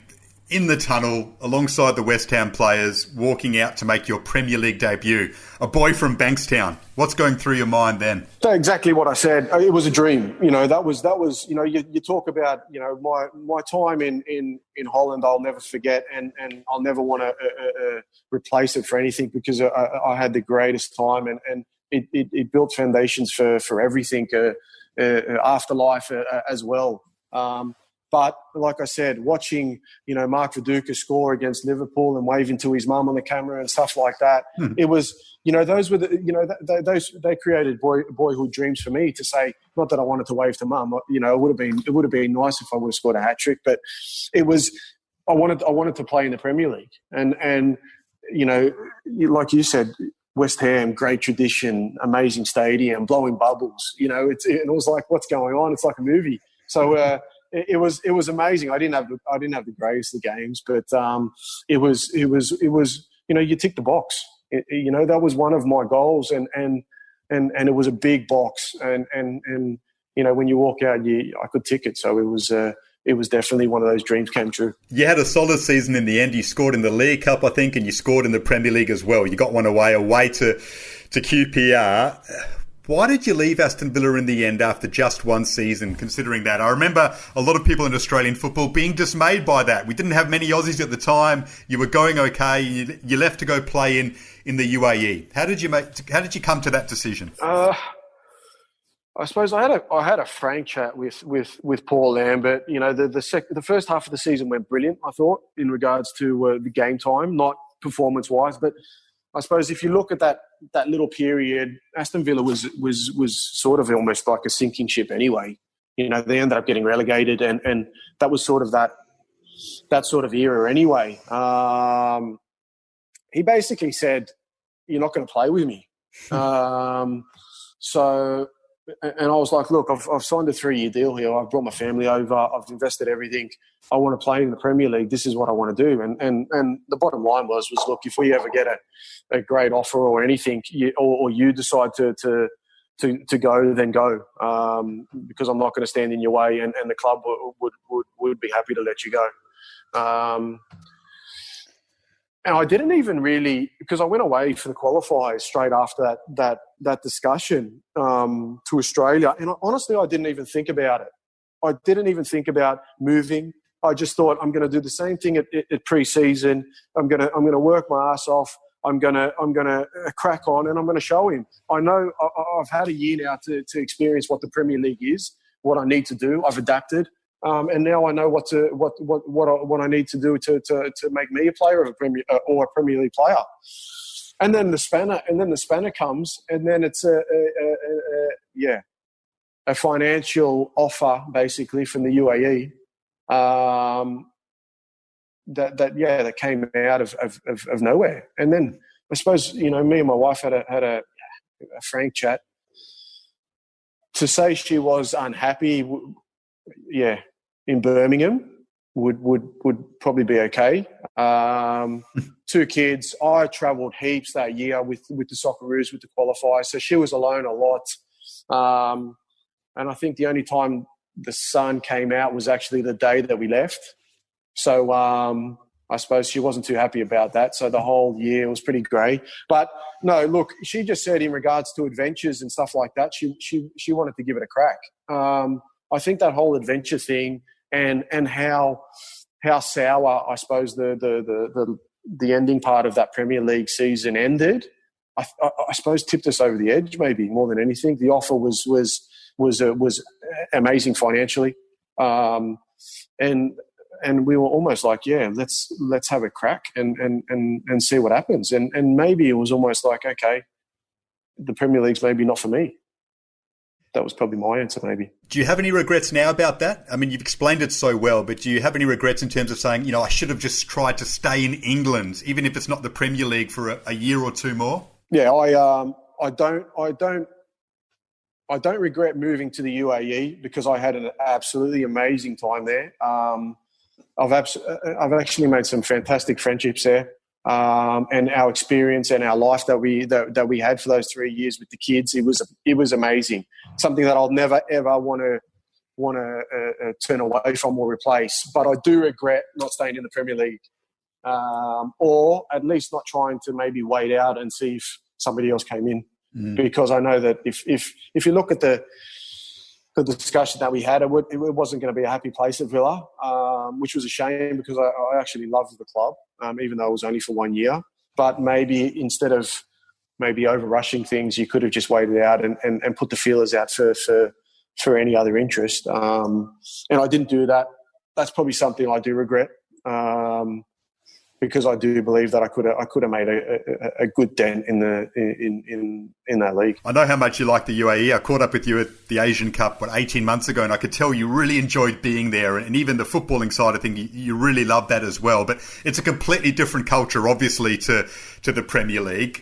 in the tunnel, alongside the West Ham players, walking out to make your Premier League debut, a boy from Bankstown, what's going through your mind then? Exactly what I said. It was a dream. That was. You talk about my time in Holland. I'll never forget, and I'll never want to replace it for anything because I had the greatest time, and it built foundations for everything, afterlife as well. But like I said, watching, Mark Viduka score against Liverpool and waving to his mum on the camera and stuff like that, it was, those were they created boyhood dreams for me to say, not that I wanted to wave to mum, it would have been nice if I would have scored a hat trick, but it was, I wanted to play in the Premier League and like you said, West Ham, great tradition, amazing stadium, blowing bubbles, it was like, what's going on? It's like a movie. So, It was amazing. I didn't have the greatest of games, but it was you tick the box. That was one of my goals, and it was a big box, and when you walk out, I could tick it. So it was definitely one of those dreams came true. You had a solid season in the end. You scored in the League Cup, I think, and you scored in the Premier League as well. You got one away to QPR. Why did you leave Aston Villa in the end after just one season, considering that? I remember a lot of people in Australian football being dismayed by that. We didn't have many Aussies at the time. You were going okay. You left to go play in the UAE. How did you come to that decision? I suppose I had a frank chat with Paul Lambert. The first half of the season went brilliant, I thought, in regards to the game time, not performance-wise, but I suppose if you look at that little period, Aston Villa was sort of almost like a sinking ship anyway. They ended up getting relegated, and that was sort of that sort of era anyway. He basically said, "You're not going to play with me." So and I was like, look, I've signed a 3-year deal here. I've brought my family over. I've invested everything. I want to play in the Premier League. This is what I want to do. And the bottom line was look, if we ever get a great offer or anything, or you decide to go, then go, because I'm not going to stand in your way, and the club would be happy to let you go. And I didn't even really, because I went away for the qualifiers straight after that discussion to Australia, and honestly, I didn't even think about it. I didn't even think about moving. I just thought, I'm going to do the same thing at pre-season. I'm going to work my ass off. I'm going to crack on, and I'm going to show him. I know I've had a year now to experience what the Premier League is, what I need to do. I've adapted. And now I know what I need to do to make me a player of a Premier League player. And then the spanner comes, and then it's a financial offer basically from the UAE that came out of nowhere. And then I suppose, me and my wife had a frank chat. To say she was unhappy, in Birmingham would probably be okay. 2 kids. I travelled heaps that year with the Socceroos, with the qualifiers, so she was alone a lot. And I think the only time the sun came out was actually the day that we left. So I suppose she wasn't too happy about that. So the whole year was pretty grey. But no, look, she just said in regards to adventures and stuff like that, she wanted to give it a crack. I think that whole adventure thing and how sour, I suppose, the ending part of that Premier League season ended, I suppose tipped us over the edge, maybe more than anything. The offer was amazing financially, and we were almost like, let's have a crack and see what happens. And maybe it was almost like, okay, the Premier League's maybe not for me. That was probably my answer, maybe. Do you have any regrets now about that? I mean, you've explained it so well, but do you have any regrets in terms of saying, I should have just tried to stay in England, even if it's not the Premier League, for a year or 2 more? Yeah, I don't regret moving to the UAE because I had an absolutely amazing time there. I've actually made some fantastic friendships there. And our experience and our life that we had for those 3 years with the kids, it was amazing. Something that I'll never ever want to turn away from or replace. But I do regret not staying in the Premier League, or at least not trying to maybe wait out and see if somebody else came in. Because I know that if you look at the discussion that we had, it wasn't going to be a happy place at Villa, which was a shame because I actually loved the club, even though it was only for 1 year. But maybe instead of maybe over-rushing things, you could have just waited out and put the feelers out for any other interest. And I didn't do that. That's probably something I do regret. Because I do believe that I could have made a good dent in that league. I know how much you like the UAE. I caught up with you at the Asian Cup 18 months ago, and I could tell you really enjoyed being there, and even the footballing side of things, you really love that as well. But it's a completely different culture, obviously, to the Premier League,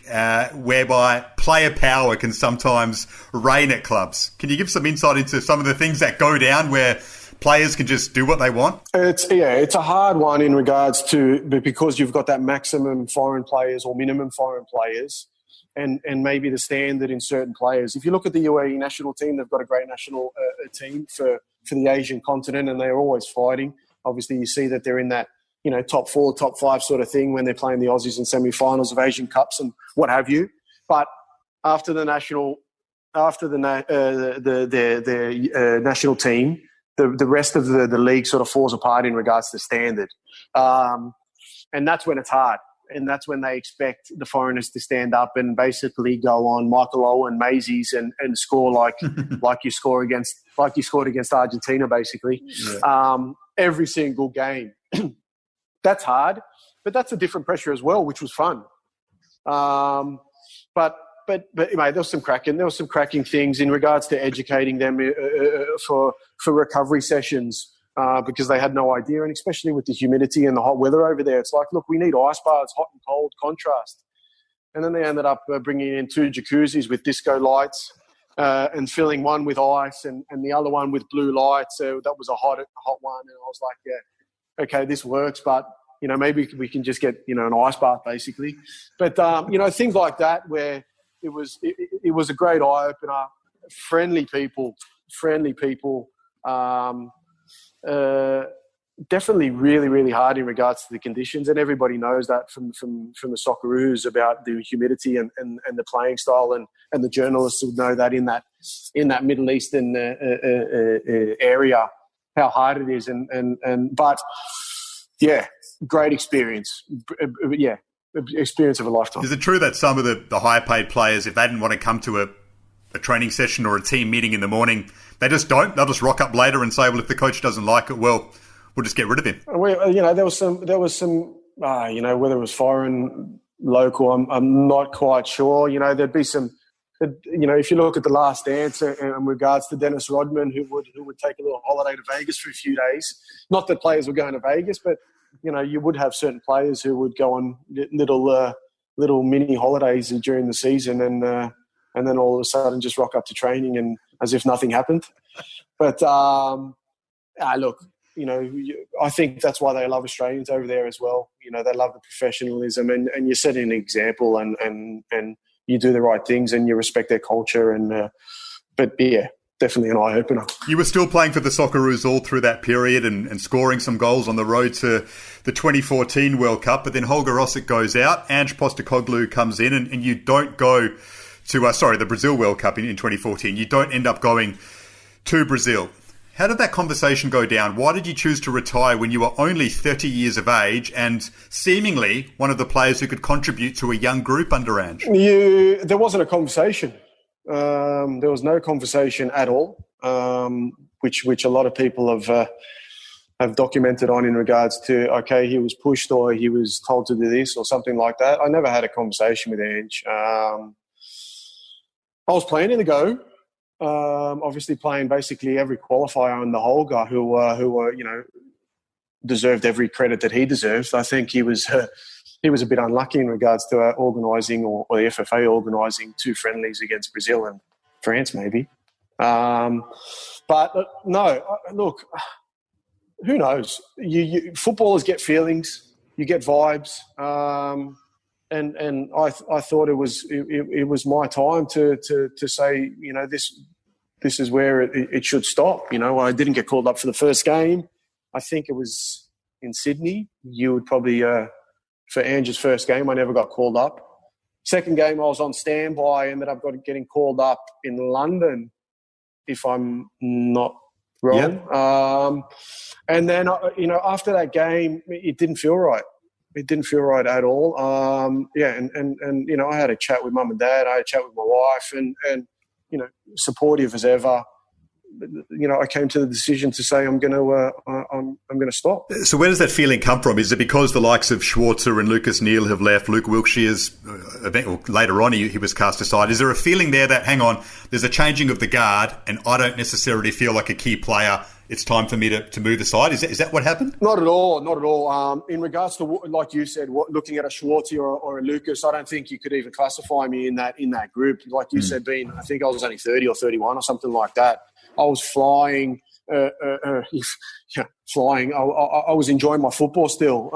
whereby player power can sometimes reign at clubs. Can you give some insight into some of the things that go down where players can just do what they want? It's a hard one in regards to, because you've got that maximum foreign players or minimum foreign players and maybe the standard in certain players. If you look at the UAE national team, they've got a great national team for the Asian continent, and they're always fighting. Obviously, you see that they're in that top 4, top 5 sort of thing when they're playing the Aussies in semi-finals of Asian Cups and what have you. But after the national team, the rest of the league sort of falls apart in regards to standard. And that's when it's hard. And that's when they expect the foreigners to stand up and basically go on Michael Owen, Maisies and score like you scored against Argentina, basically. Yeah. Every single game. That's hard, but that's a different pressure as well, which was fun. But mate, there was some cracking things in regards to educating them for recovery sessions because they had no idea, and especially with the humidity and the hot weather over there, it's like, look, we need ice baths, hot and cold, contrast. And then they ended up bringing in 2 jacuzzis with disco lights and filling one with ice and the other one with blue lights. So that was a hot one. And I was like, yeah, okay, this works, but, maybe we can just get, an ice bath basically. But, things like that where it was a great eye-opener, friendly people, definitely really, really hard in regards to the conditions. And everybody knows that from the Socceroos about the humidity and the playing style. And the journalists would know that in that Middle Eastern area, how hard it is. But yeah, great experience. Yeah, experience of a lifetime. Is it true that some of the higher paid players, if they didn't want to come to a training session or a team meeting in the morning, they just don't? They'll just rock up later and say, well, if the coach doesn't like it, well, we'll just get rid of him. Well, there was some whether it was foreign, local, I'm not quite sure. There'd be some, if you look at The Last Dance in regards to Dennis Rodman, who would take a little holiday to Vegas for a few days. Not that players were going to Vegas, but, you would have certain players who would go on little mini holidays during the season and then all of a sudden just rock up to training and as if nothing happened. But, look, I think that's why they love Australians over there as well. They love the professionalism and you're setting an example and you do the right things and you respect their culture. But yeah, definitely an eye-opener. You were still playing for the Socceroos all through that period and scoring some goals on the road to the 2014 World Cup. But then Holger Rosic goes out, Ange Postecoglou comes in and you don't go to, the Brazil World Cup in 2014. You don't end up going to Brazil. How did that conversation go down? Why did you choose to retire when you were only 30 years of age and seemingly one of the players who could contribute to a young group under Ange? There wasn't a conversation. There was no conversation at all, which a lot of people have documented on in regards to, okay, he was pushed or he was told to do this or something like that. I never had a conversation with Ange. I was playing in the Go. Obviously playing basically every qualifier on the whole guy who were deserved every credit that he deserved. I think he was a bit unlucky in regards to organising or the FFA organising 2 friendlies against Brazil and France maybe. But no, look, who knows? Footballers get feelings, you get vibes. And I thought it was my time to say, this is where it should stop. I didn't get called up for the first game. I think it was in Sydney. You would probably, for Ange's first game, I never got called up. Second game, I was on standby, ended up getting called up in London, if I'm not wrong. Yep. And then, after that game, it didn't feel right. It didn't feel right at all. And I had a chat with mum and dad. I had a chat with my wife and supportive as ever. I came to the decision to say I'm going to stop. So where does that feeling come from? Is it because the likes of Schwarzer and Lucas Neal have left? Luke Wilkshire's later on he was cast aside. Is there a feeling there that, hang on, there's a changing of the guard and I don't necessarily feel like a key player? It's time for me to move aside. Is that what happened? Not at all. In regards to, like you said, looking at a Schwartzy or a Lucas, I don't think you could even classify me in that group. Like you said, I think I was only 30 or 31 or something like that. I was flying. Flying. I was enjoying my football still.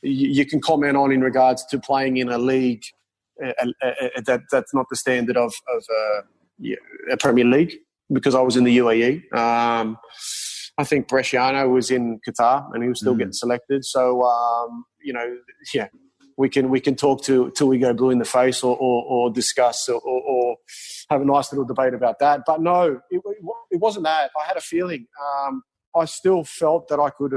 You can comment on in regards to playing in a league that's not the standard of a Premier League, because I was in the UAE. I think Bresciano was in Qatar and he was still getting selected. So, we can talk till we go blue in the face or discuss or have a nice little debate about that. But no, it wasn't that. I had a feeling. I still felt that I could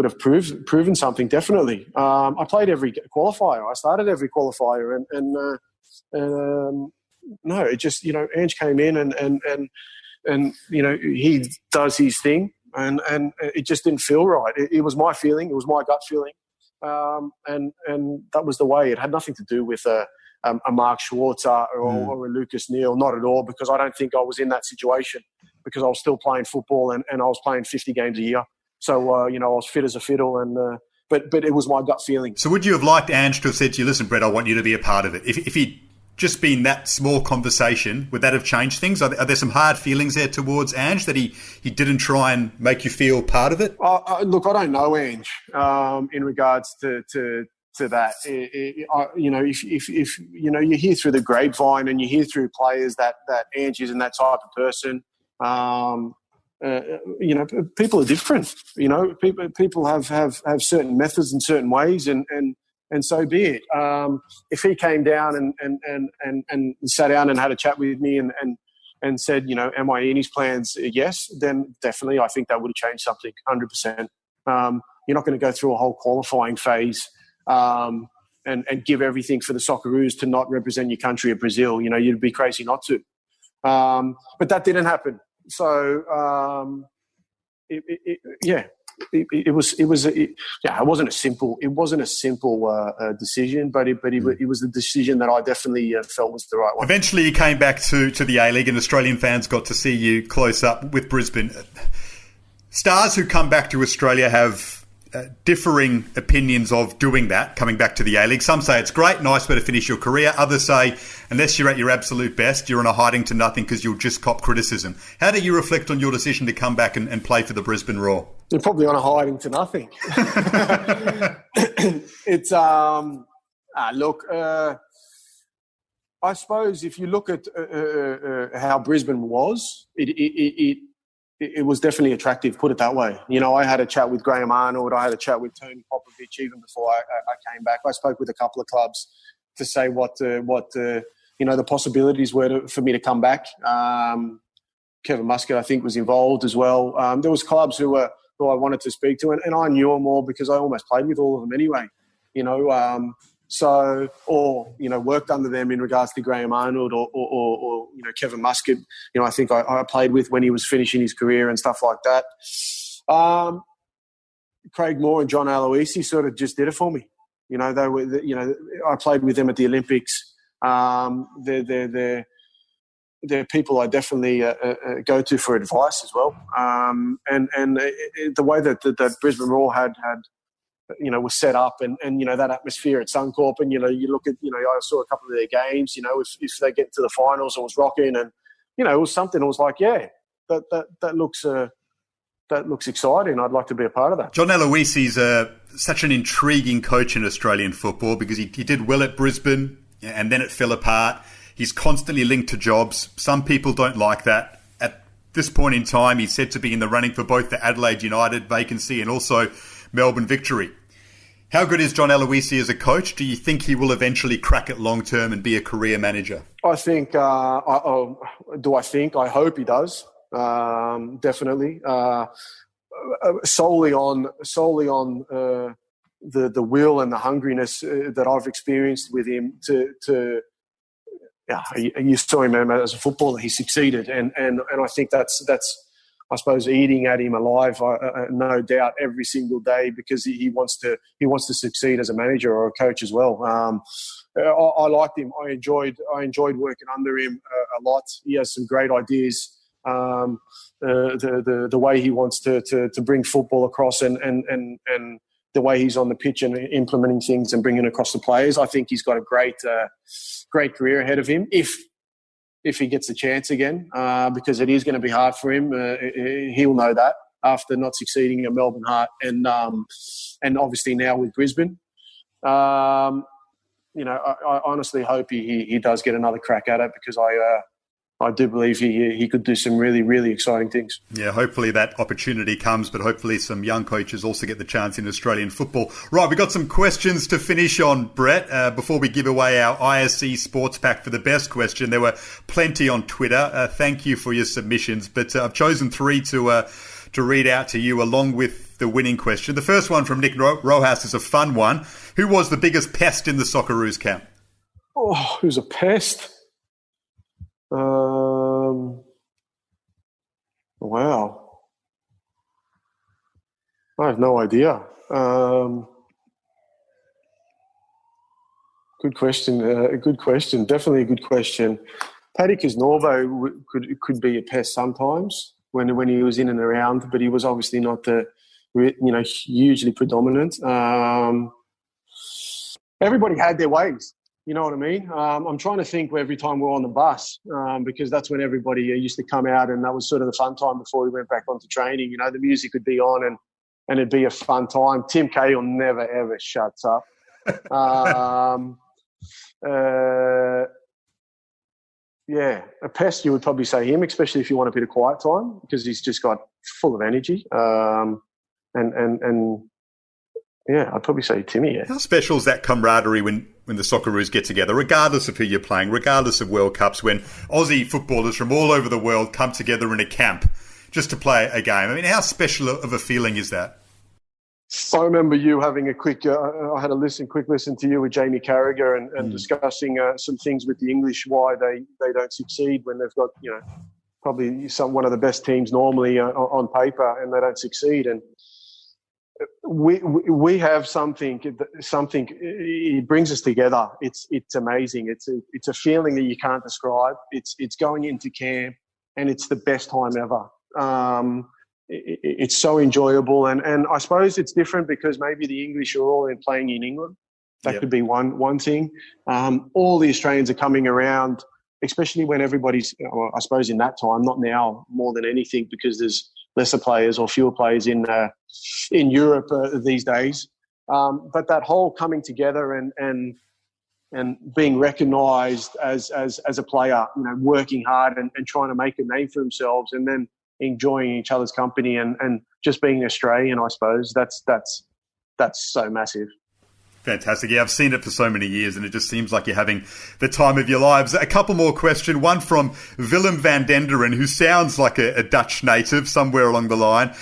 have proven something, definitely. I played every qualifier. I started every qualifier and no, it just, Ange came in and he does his thing and it just didn't feel right. It was my feeling. It was my gut feeling. And that was the way. It had nothing to do with a Mark Schwarzer or a Lucas Neal, not at all, because I don't think I was in that situation, because I was still playing football and I was playing 50 games a year. So, I was fit as a fiddle but it was my gut feeling. So would you have liked Ange to have said to you, listen, Brett, I want you to be a part of it? If he just been that small conversation, would that have changed things? Are there some hard feelings there towards Ange that he didn't try and make you feel part of it? Look, I don't know Ange in regards to that. If you hear through the grapevine and you hear through players that Ange isn't that type of person. People are different. People have certain methods and certain ways, and so be it. If he came down and sat down and had a chat with me and said, am I in his plans? Yes, then definitely I think that would have changed something, 100%. You're not going to go through a whole qualifying phase and give everything for the Socceroos to not represent your country of Brazil. You'd be crazy not to. But that didn't happen. So it wasn't a simple decision, but it was the decision that I definitely felt was the right one. Eventually, you came back to the A-League, and Australian fans got to see you close up with Brisbane. Stars who come back to Australia have differing opinions of doing that, coming back to the A-League. Some say it's great, nice way to finish your career. Others say, unless you're at your absolute best, you're on a hiding to nothing because you'll just cop criticism. How do you reflect on your decision to come back and play for the Brisbane Roar? You're probably on a hiding to nothing. It's, I suppose if you look at how Brisbane was, it was definitely attractive, put it that way. I had a chat with Graham Arnold. I had a chat with Tony Popovich even before I came back. I spoke with a couple of clubs to say what the possibilities were for me to come back. Kevin Muscat, I think, was involved as well. There was clubs who I wanted to speak to, and I knew them all because I almost played with all of them anyway. Worked under them in regards to Graham Arnold or Kevin Muscat. I think I played with when he was finishing his career and stuff like that. Craig Moore and John Aloisi sort of just did it for me. They were. I played with them at the Olympics. They're people I definitely go to for advice as well. And the way that Brisbane Roar had was set up and that atmosphere at Suncorp, and you look at I saw a couple of their games. If they get to the finals, it was rocking, and it was something. It was like, that looks exciting. I'd like to be a part of that. John Aloisi's such an intriguing coach in Australian football because he did well at Brisbane and then it fell apart. He's constantly linked to jobs. Some people don't like that. At this point in time, he's said to be in the running for both the Adelaide United vacancy and also Melbourne Victory. How good is John Aloisi as a coach? Do you think he will eventually crack it long term and be a career manager? I think. I hope he does. Definitely. Solely on the will and the hungriness that I've experienced with him you saw him as a footballer. He succeeded, and I think that's I suppose eating at him alive, no doubt, every single day because he wants to succeed as a manager or a coach as well. I liked him. I enjoyed working under him a lot. He has some great ideas. The way he wants to bring football across and the way he's on the pitch and implementing things and bringing across the players, I think he's got a great career ahead of him if he gets a chance again, because it is going to be hard for him. He'll know that after not succeeding at Melbourne Heart and obviously now with Brisbane. I honestly hope he does get another crack at it because I do believe he could do some really, really exciting things. Yeah, hopefully that opportunity comes, but hopefully some young coaches also get the chance in Australian football. Right, we've got some questions to finish on, Brett. Before we give away our ISC Sports Pack for the best question, there were plenty on Twitter. Thank you for your submissions, but I've chosen 3 to read out to you along with the winning question. The first one from Nick Rojas is a fun one. Who was the biggest pest in the Socceroos camp? Oh, who's a pest? Wow. I have no idea. Good question. Good question. Definitely a good question. Paddy Casnovo could be a pest sometimes when he was in and around, but he was obviously not hugely predominant. Everybody had their ways. You know what I mean? I'm trying to think every time we're on the bus, because that's when everybody used to come out, and that was sort of the fun time before we went back onto training. You know, the music would be on, and it'd be a fun time. Tim Cahill never, ever shuts up. Yeah, a pest, you would probably say him, especially if you want a bit of quiet time, because he's just got full of energy. And yeah, I'd probably say Timmy, yeah. How special is that camaraderie when the Socceroos get together, regardless of who you're playing, regardless of World Cups, when Aussie footballers from all over the world come together in a camp just to play a game? I mean, how special of a feeling is that? I remember you having a quick listen to you with Jamie Carragher and discussing some things with the English, why they don't succeed when they've got, you know, probably one of the best teams normally on paper, and they don't succeed. And we have something. It brings us together. It's amazing. It's a feeling that you can't describe. It's going into camp, and it's the best time ever. It's so enjoyable, and I suppose it's different because maybe the English are all playing in England. That could be one thing. All the Australians are coming around, especially when everybody's, I suppose in that time, not now more than anything, because there's lesser players or fewer players in Europe these days. But that whole coming together and being recognised as a player, you know, working hard and trying to make a name for themselves, and then enjoying each other's company and just being Australian, I suppose, that's so massive. Fantastic. Yeah, I've seen it for so many years, and it just seems like you're having the time of your lives. A couple more questions. One from Willem van Denderen, who sounds like a Dutch native somewhere along the line.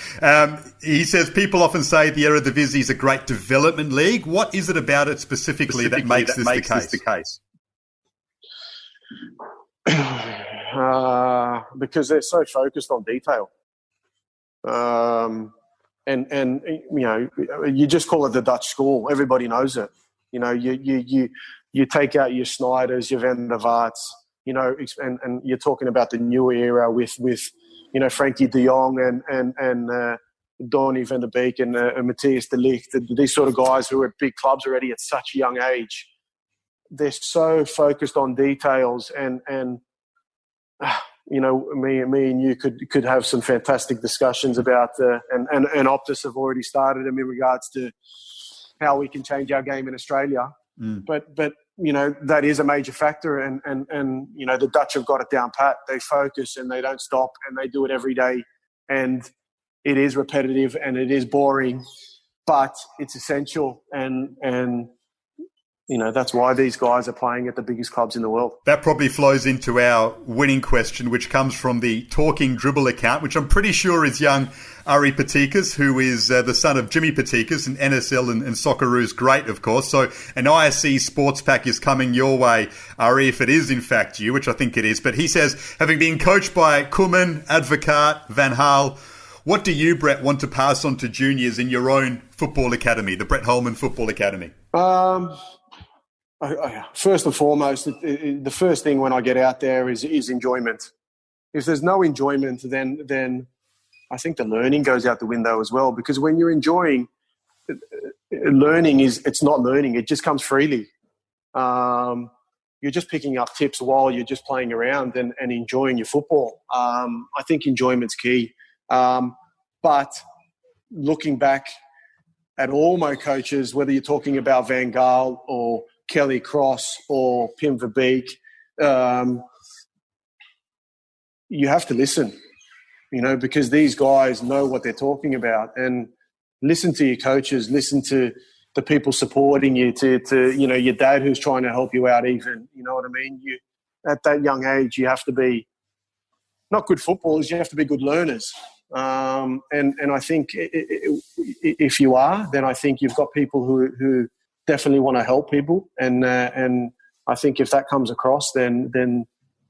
He says, people often say the Eredivisie is a great development league. What is it about it specifically that makes this the case? Because they're so focused on detail. And you know, you just call it the Dutch school. Everybody knows it. You know, you take out your Snyders, your Van der Vaarts, you know, and you're talking about the newer era with you know, Frankie de Jong and Donny van der Beek and Matthias de Ligt. These sort of guys who are at big clubs already at such a young age. They're so focused on details, and you know, me and you could have some fantastic discussions about, and Optus have already started them in regards to how we can change our game in Australia. But you know, that is a major factor, and you know, the Dutch have got it down pat. They focus and they don't stop, and they do it every day. And it is repetitive and it is boring, but it's essential, and you know, that's why these guys are playing at the biggest clubs in the world. That probably flows into our winning question, which comes from the Talking Dribble account, which I'm pretty sure is young Ari Patikas, who is the son of Jimmy Patikas, an NSL and Socceroos great, of course. So an ISC Sports pack is coming your way, Ari, if it is in fact you, which I think it is. But he says, having been coached by Koeman, Advocaat, Van Gaal, what do you, Brett, want to pass on to juniors in your own football academy, the Brett Holman Football Academy? First and foremost, the first thing when I get out there is enjoyment. If there's no enjoyment, then I think the learning goes out the window as well. Because when you're enjoying, learning it's not learning; it just comes freely. You're just picking up tips while you're just playing around and enjoying your football. I think enjoyment's key. But looking back at all my coaches, whether you're talking about Van Gaal or Kelly Cross or Pim Verbeek, you have to listen, you know, because these guys know what they're talking about. And listen to your coaches, listen to the people supporting you, to you know, your dad who's trying to help you out even, you know what I mean? You, at that young age, you have to be not good footballers, you have to be good learners. And I think if you are, then I think you've got people who definitely want to help people, and I think if that comes across, then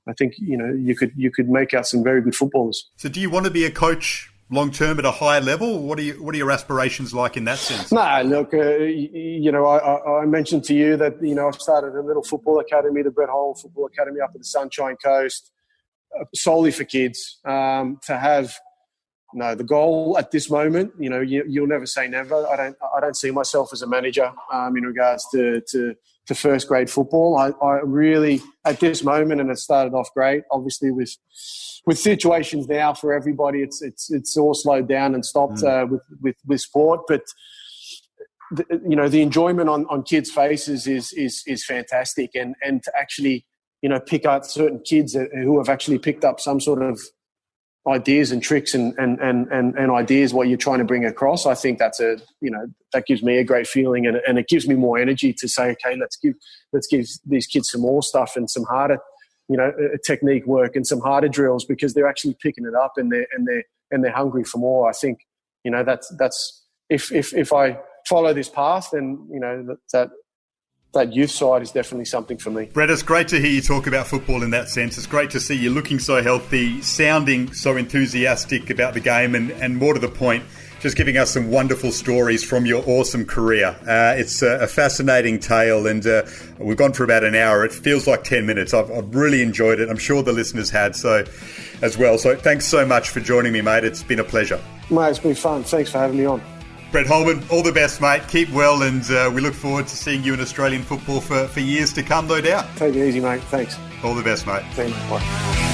I think, you know, you could make out some very good footballers. So, do you want to be a coach long term at a higher level? What are your aspirations like in that sense? No, look, you know, I mentioned to you that, you know, I've started a little football academy, the Brett Holman Football Academy up at the Sunshine Coast, solely for kids. To have the goal at this moment, you know, you'll never say never. I don't see myself as a manager in regards to to first grade football. I really, at this moment, and it started off great, obviously with situations now for everybody, it's all slowed down and stopped with sport. But the enjoyment on kids' faces is fantastic, and to actually pick out certain kids who have actually picked up some sort of ideas and tricks and ideas what you're trying to bring across. I think that gives me a great feeling, and it gives me more energy to say, okay, let's give these kids some more stuff and some harder technique work and some harder drills, because they're actually picking it up and they're hungry for more. I think that's if I follow this path, then that youth side is definitely something for me. Brett, it's great to hear you talk about football in that sense. It's great to see you looking so healthy, sounding so enthusiastic about the game, and more to the point, just giving us some wonderful stories from your awesome career. It's a fascinating tale, and we've gone for about an hour. It feels like 10 minutes. I've really enjoyed it. I'm sure the listeners had so as well. So thanks so much for joining me, mate. It's been a pleasure. Mate, it's been fun. Thanks for having me on. Brett Holman, all the best, mate. Keep well, and we look forward to seeing you in Australian football for years to come, no doubt. Take it easy, mate. Thanks. All the best, mate. Thanks. Bye.